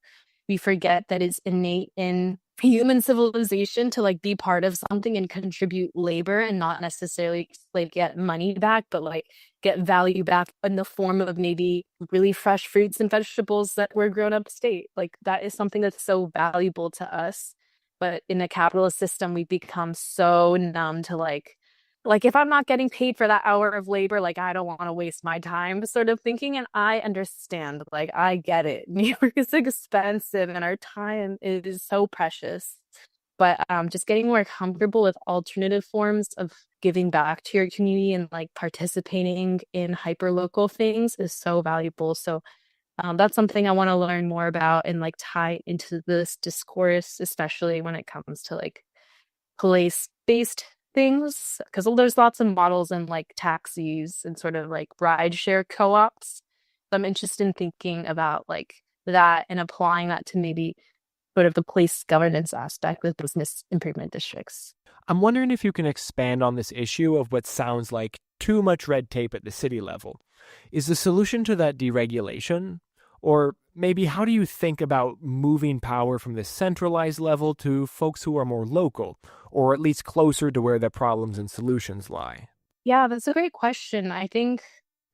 we forget that it's innate in human civilization to like be part of something and contribute labor and not necessarily like get money back, but like get value back in the form of maybe really fresh fruits and vegetables that were grown upstate. Like that is something that's so valuable to us. But in a capitalist system, we become so numb to like if I'm not getting paid for that hour of labor, like I don't want to waste my time sort of thinking. And I understand, like I get it. New York is expensive and our time is so precious. But just getting more comfortable with alternative forms of giving back to your community and like participating in hyper-local things is so valuable. So that's something I want to learn more about and like tie into this discourse, especially when it comes to like place-based things, because there's lots of models in like taxis and sort of like ride share co-ops. So I'm interested in thinking about like that and applying that to maybe sort of the place governance aspect with business improvement districts. I'm wondering if you can expand on this issue of what sounds like too much red tape at the city level. Is the solution to that deregulation? Or maybe how do you think about moving power from the centralized level to folks who are more local, or at least closer to where the problems and solutions lie? Yeah, that's a great question. I think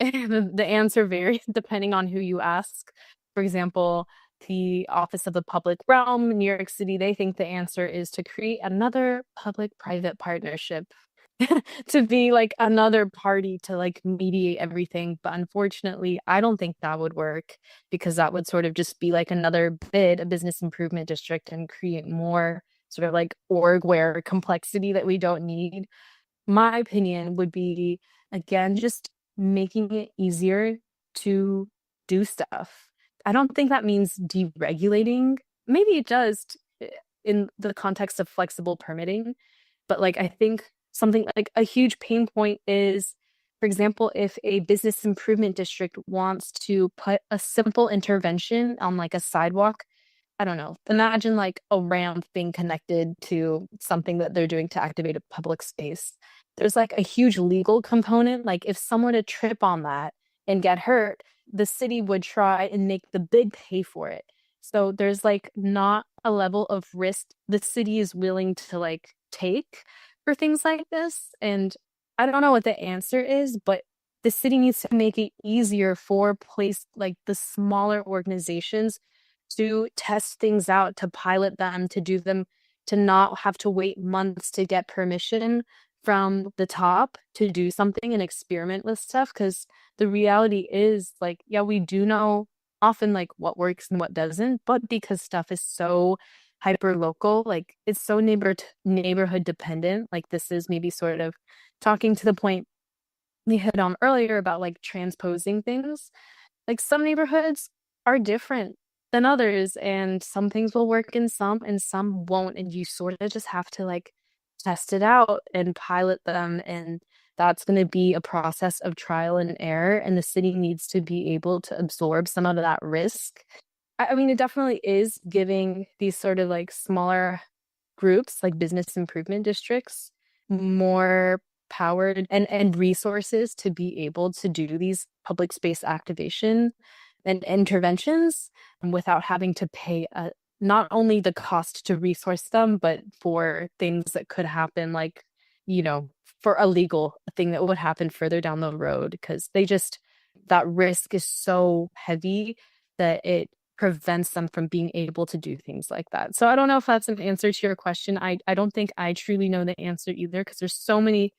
the answer varies depending on who you ask. For example, the Office of the Public Realm in New York City, they think the answer is to create another public-private partnership to be like another party to like mediate everything. But unfortunately, I don't think that would work because that would sort of just be like another bid, a business improvement district, and create more sort of like orgware complexity that we don't need. My opinion would be, again, just making it easier to do stuff. I don't think that means deregulating. Maybe it does in the context of flexible permitting. But like, I think something like a huge pain point is, for example, if a business improvement district wants to put a simple intervention on like a sidewalk, I don't know, imagine like a ramp being connected to something that they're doing to activate a public space. There's like a huge legal component. Like if someone to trip on that and get hurt, the city would try and make the big pay for it. So there's like not a level of risk the city is willing to like take for things like this. And I don't know what the answer is, but the city needs to make it easier for place like the smaller organizations to test things out, to pilot them, to do them, to not have to wait months to get permission from the top to do something and experiment with stuff. Because the reality is like, yeah, we do know often like what works and what doesn't, but because stuff is so hyper local, like it's so neighborhood dependent. Like this is maybe sort of talking to the point we hit on earlier about like transposing things. Like some neighborhoods are different than others, and some things will work in some and some won't, and you sort of just have to like test it out and pilot them, and that's going to be a process of trial and error, and the city needs to be able to absorb some of that risk. I mean, it definitely is giving these sort of like smaller groups like business improvement districts more power and resources to be able to do these public space activation and interventions without having to pay not only the cost to resource them, but for things that could happen, like, you know, for a legal thing that would happen further down the road, because that risk is so heavy that it prevents them from being able to do things like that. So I don't know if that's an answer to your question. I don't think I truly know the answer either, because there's so many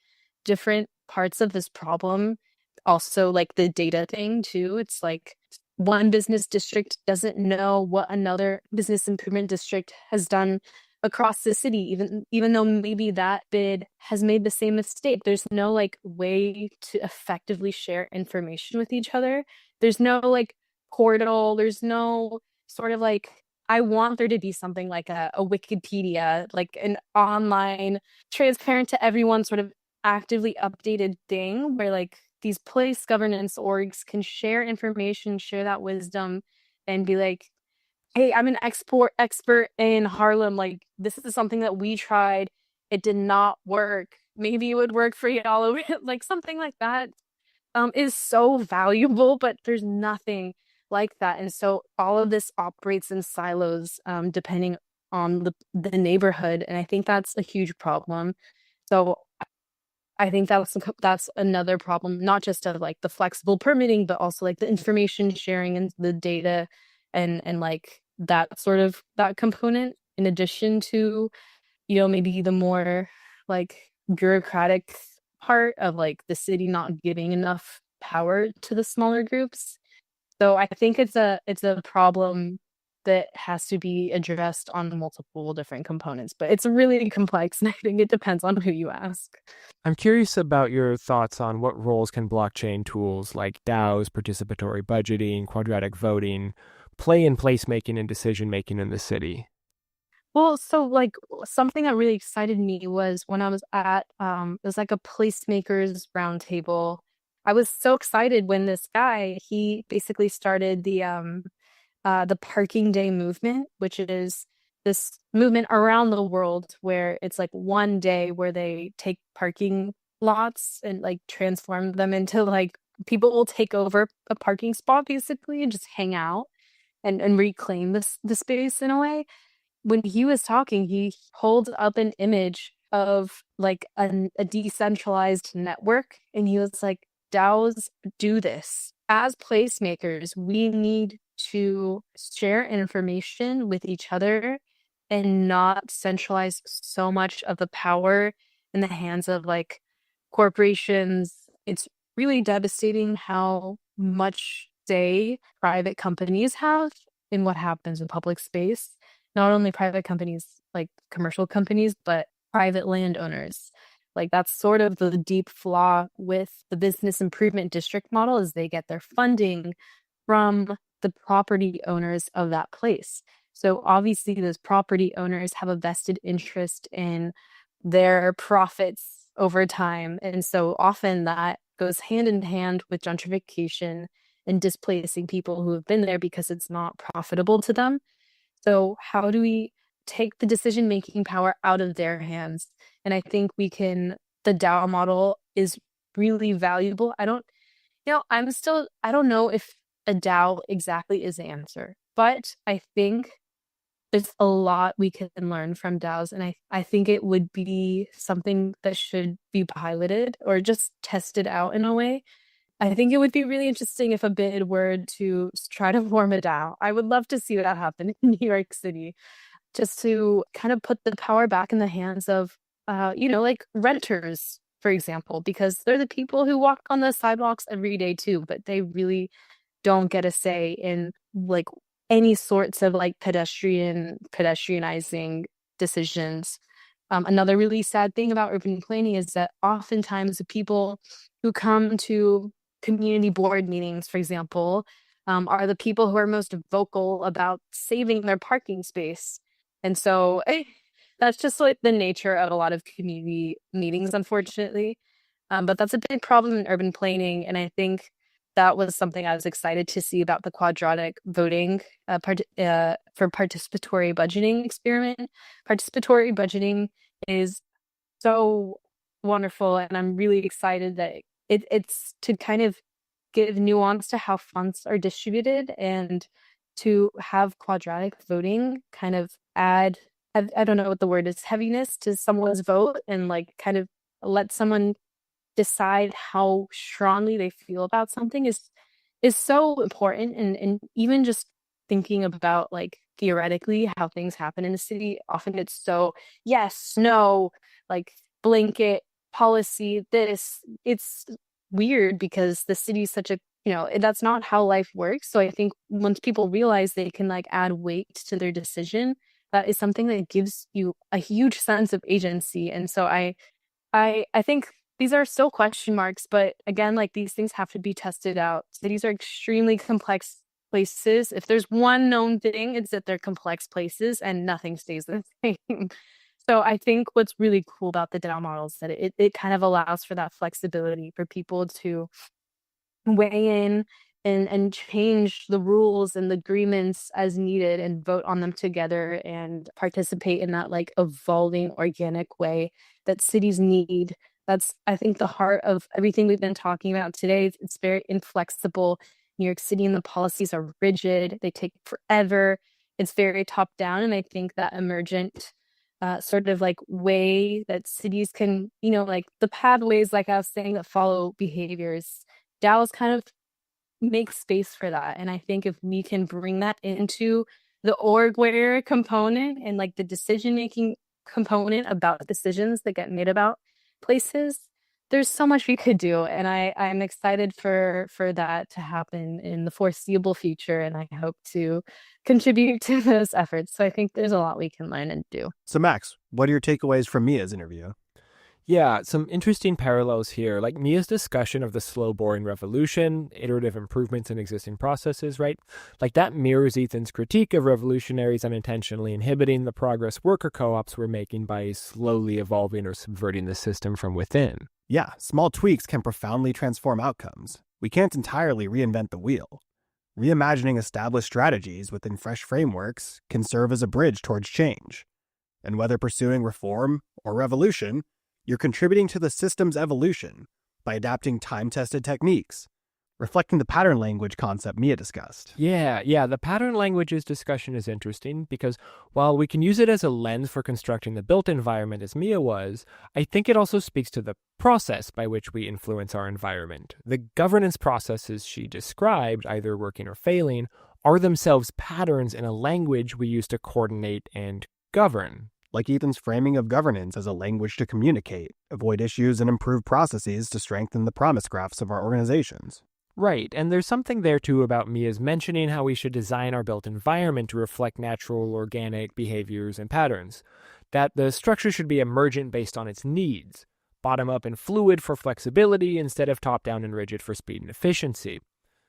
different parts of this problem. Also, like the data thing too. It's like one business district doesn't know what another business improvement district has done across the city, even though maybe that bid has made the same mistake. There's no like way to effectively share information with each other. There's no like portal. There's no sort of like, I want there to be something like a Wikipedia, like an online, transparent to everyone, sort of actively updated thing where like these place governance orgs can share information, share that wisdom, and be like, hey, I'm an expert in Harlem. Like, this is something that we tried. It did not work. Maybe it would work for you all over. Like something like that is so valuable, but there's nothing like that. And so all of this operates in silos depending on the neighborhood. And I think that's a huge problem. So I think that's another problem, not just of like the flexible permitting, but also like the information sharing and the data and like that sort of that component, in addition to, you know, maybe the more like bureaucratic part of like the city not giving enough power to the smaller groups. So I think it's a problem that has to be addressed on multiple different components, but it's really complex, and I think it depends on who you ask. I'm curious about your thoughts on what roles can blockchain tools like DAOs, participatory budgeting, quadratic voting play in placemaking and decision-making in the city? Well, so like something that really excited me was when I was at it was like a placemakers roundtable. I was so excited when this guy, he basically started the parking day movement, which is this movement around the world where it's like one day where they take parking lots and like transform them into like people will take over a parking spot basically and just hang out and reclaim the space in a way. When he was talking, he pulled up an image of like a decentralized network, and he was like, DAOs do this. As placemakers, we need to share information with each other and not centralize so much of the power in the hands of like corporations. It's really devastating how much say private companies have in what happens in public space. Not only private companies, like commercial companies, but private landowners. Like that's sort of the deep flaw with the business improvement district model is they get their funding from the property owners of that place. So obviously those property owners have a vested interest in their profits over time. And so often that goes hand in hand with gentrification and displacing people who have been there because it's not profitable to them. So how do we take the decision-making power out of their hands? And I think the DAO model is really valuable. I don't know if a DAO exactly is the answer, but I think there's a lot we can learn from DAOs. And I think it would be something that should be piloted or just tested out in a way. I think it would be really interesting if a bid were to try to form a DAO. I would love to see that happen in New York City, just to kind of put the power back in the hands of, like renters, for example, because they're the people who walk on the sidewalks every day too, but they really don't get a say in like any sorts of like pedestrianizing decisions. Another really sad thing about urban planning is that oftentimes the people who come to community board meetings, for example, are the people who are most vocal about saving their parking space. And so that's just like the nature of a lot of community meetings, unfortunately. But that's a big problem in urban planning. And I think that was something I was excited to see about the quadratic voting for participatory budgeting experiment. Participatory budgeting is so wonderful. And I'm really excited that it's to kind of give nuance to how funds are distributed and to have quadratic voting kind of add, I don't know what the word is, heaviness to someone's vote and like kind of let someone decide how strongly they feel about something is so important. And even just thinking about like theoretically how things happen in the city, often it's so yes, no, like blanket policy, it's weird because the city is such a, that's not how life works. So I think once people realize they can like add weight to their decision, that is something that gives you a huge sense of agency. And so I think these are still question marks, but again, like these things have to be tested out. Cities are extremely complex places. If there's one known thing, it's that they're complex places and nothing stays the same. So I think what's really cool about the DAO model is that it kind of allows for that flexibility for people to weigh in and change the rules and the agreements as needed and vote on them together and participate in that like evolving organic way that cities need. That's, I think, the heart of everything we've been talking about today. It's very inflexible. New York City and the policies are rigid. They take forever. It's very top down. And I think that emergent sort of like way that cities can, like the pathways, like I was saying, that follow behaviors, DAOs kind of make space for that. And I think if we can bring that into the orgware component and like the decision-making component about decisions that get made about places, there's so much we could do. And I'm excited for that to happen in the foreseeable future. And I hope to contribute to those efforts. So I think there's a lot we can learn and do. So Max, what are your takeaways from Mia's interview? Yeah, some interesting parallels here, like Mia's discussion of the slow, boring revolution, iterative improvements in existing processes, right? Like that mirrors Ethan's critique of revolutionaries unintentionally inhibiting the progress worker co-ops were making by slowly evolving or subverting the system from within. Yeah, small tweaks can profoundly transform outcomes. We can't entirely reinvent the wheel. Reimagining established strategies within fresh frameworks can serve as a bridge towards change. And whether pursuing reform or revolution, you're contributing to the system's evolution by adapting time-tested techniques, reflecting the pattern language concept Mia discussed. Yeah, the pattern languages discussion is interesting because while we can use it as a lens for constructing the built environment as Mia was, I think it also speaks to the process by which we influence our environment. The governance processes she described, either working or failing, are themselves patterns in a language we use to coordinate and govern. Like Ethan's framing of governance as a language to communicate, avoid issues, and improve processes to strengthen the promise graphs of our organizations. Right, and there's something there too about Mia's mentioning how we should design our built environment to reflect natural, organic behaviors and patterns. That the structure should be emergent based on its needs, bottom-up and fluid for flexibility instead of top-down and rigid for speed and efficiency.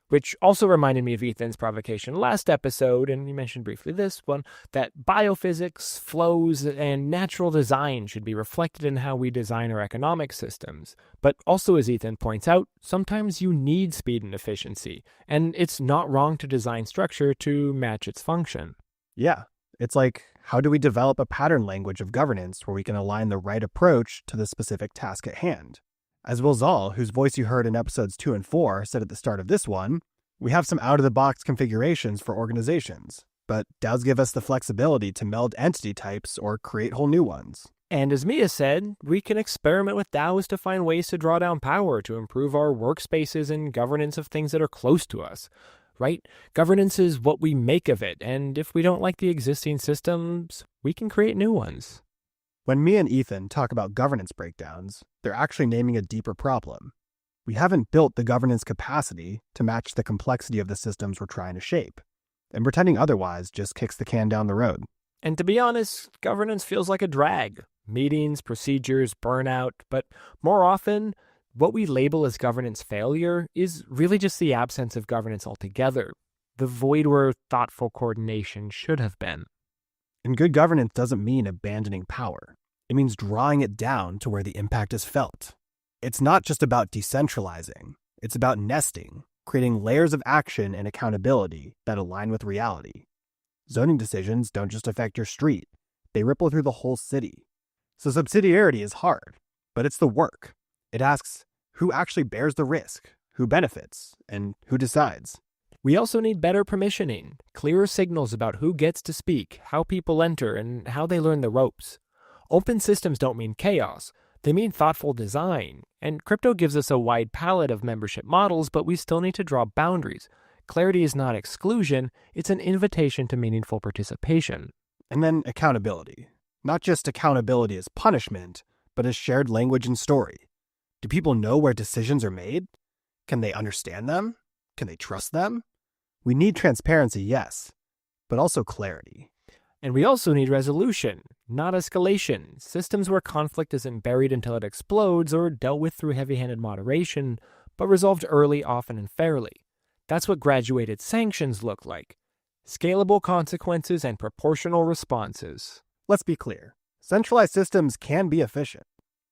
Which also reminded me of Ethan's provocation last episode, and he mentioned briefly this one, that biophysics, flows, and natural design should be reflected in how we design our economic systems. But also, as Ethan points out, sometimes you need speed and efficiency, and it's not wrong to design structure to match its function. Yeah, it's like, how do we develop a pattern language of governance where we can align the right approach to the specific task at hand? As Will Szal, whose voice you heard in episodes 2 and 4, said at the start of this one, we have some out-of-the-box configurations for organizations, but DAOs give us the flexibility to meld entity types or create whole new ones. And as Mia said, we can experiment with DAOs to find ways to draw down power to improve our workspaces and governance of things that are close to us, right? Governance is what we make of it, and if we don't like the existing systems, we can create new ones. When Mia and Ethan talk about governance breakdowns, they're actually naming a deeper problem. We haven't built the governance capacity to match the complexity of the systems we're trying to shape, and pretending otherwise just kicks the can down the road. And to be honest, governance feels like a drag. Meetings, procedures, burnout, but more often, what we label as governance failure is really just the absence of governance altogether, the void where thoughtful coordination should have been. And good governance doesn't mean abandoning power. It means drawing it down to where the impact is felt. It's not just about decentralizing. It's about nesting, creating layers of action and accountability that align with reality. Zoning decisions don't just affect your street. They ripple through the whole city. So subsidiarity is hard, but it's the work. It asks who actually bears the risk, who benefits, and who decides. We also need better permissioning, clearer signals about who gets to speak, how people enter, and how they learn the ropes. Open systems don't mean chaos. They mean thoughtful design. And crypto gives us a wide palette of membership models, but we still need to draw boundaries. Clarity is not exclusion, it's an invitation to meaningful participation. And then accountability. Not just accountability as punishment, but as shared language and story. Do people know where decisions are made? Can they understand them? Can they trust them? We need transparency, yes, but also clarity. And we also need resolution, not escalation. Systems where conflict isn't buried until it explodes or dealt with through heavy-handed moderation, but resolved early, often, and fairly. That's what graduated sanctions look like. Scalable consequences and proportional responses. Let's be clear. Centralized systems can be efficient,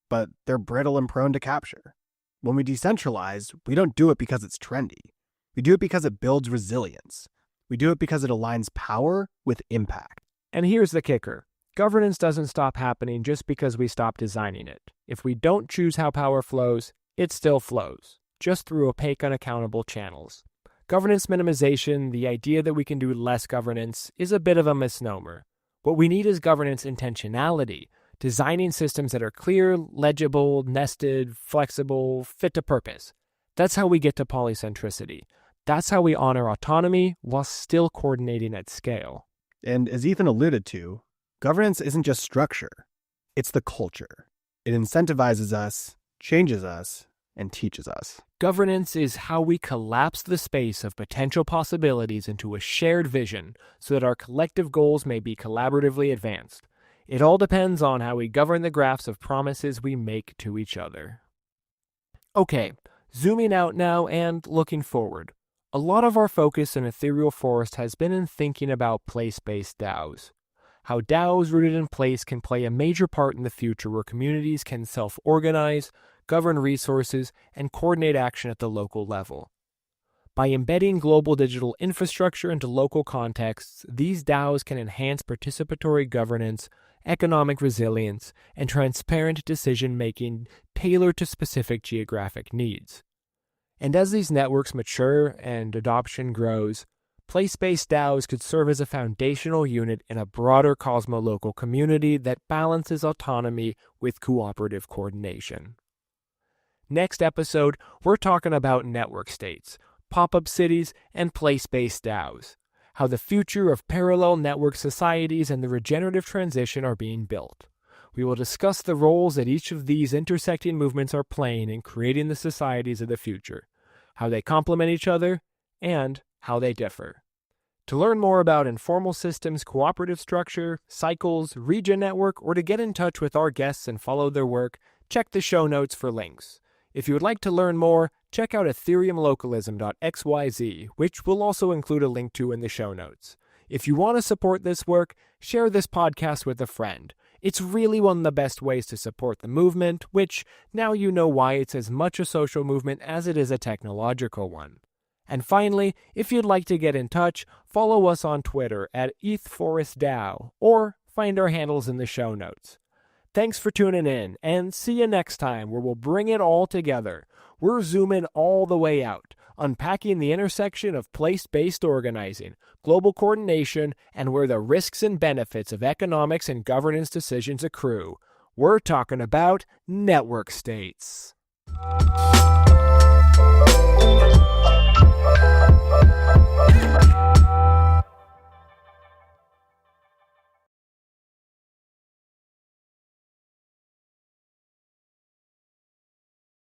but they're brittle and prone to capture. When we decentralize, we don't do it because it's trendy. We do it because it builds resilience. We do it because it aligns power with impact. And here's the kicker. Governance doesn't stop happening just because we stop designing it. If we don't choose how power flows, it still flows, just through opaque, unaccountable channels. Governance minimization, the idea that we can do less governance, is a bit of a misnomer. What we need is governance intentionality, designing systems that are clear, legible, nested, flexible, fit to purpose. That's how we get to polycentricity. That's how we honor autonomy while still coordinating at scale. And as Ethan alluded to, governance isn't just structure. It's the culture. It incentivizes us, changes us, and teaches us. Governance is how we collapse the space of potential possibilities into a shared vision so that our collective goals may be collaboratively advanced. It all depends on how we govern the graphs of promises we make to each other. Okay, zooming out now and looking forward. A lot of our focus in Ethereal Forest has been in thinking about place-based DAOs. How DAOs rooted in place can play a major part in the future where communities can self-organize, govern resources, and coordinate action at the local level. By embedding global digital infrastructure into local contexts, these DAOs can enhance participatory governance, economic resilience, and transparent decision-making tailored to specific geographic needs. And as these networks mature and adoption grows, place-based DAOs could serve as a foundational unit in a broader cosmo-local community that balances autonomy with cooperative coordination. Next episode, we're talking about network states, pop-up cities, and place-based DAOs, how the future of parallel network societies and the regenerative transition are being built. We will discuss the roles that each of these intersecting movements are playing in creating the societies of the future, how they complement each other, and how they differ. To learn more about Informal Systems cooperative structure, Cycles, Regen Network, or to get in touch with our guests and follow their work, check the show notes for links. If you would like to learn more, check out Ethereumlocalism.xyz, which we'll also include a link to in the show notes. If you want to support this work, share this podcast with a friend. It's really one of the best ways to support the movement, which now you know why it's as much a social movement as it is a technological one. And finally, if you'd like to get in touch, follow us on Twitter at ETHForestDAO, or find our handles in the show notes. Thanks for tuning in, and see you next time where we'll bring it all together. We're zooming all the way out, unpacking the intersection of place-based organizing, global coordination, and where the risks and benefits of economics and governance decisions accrue. We're talking about network states.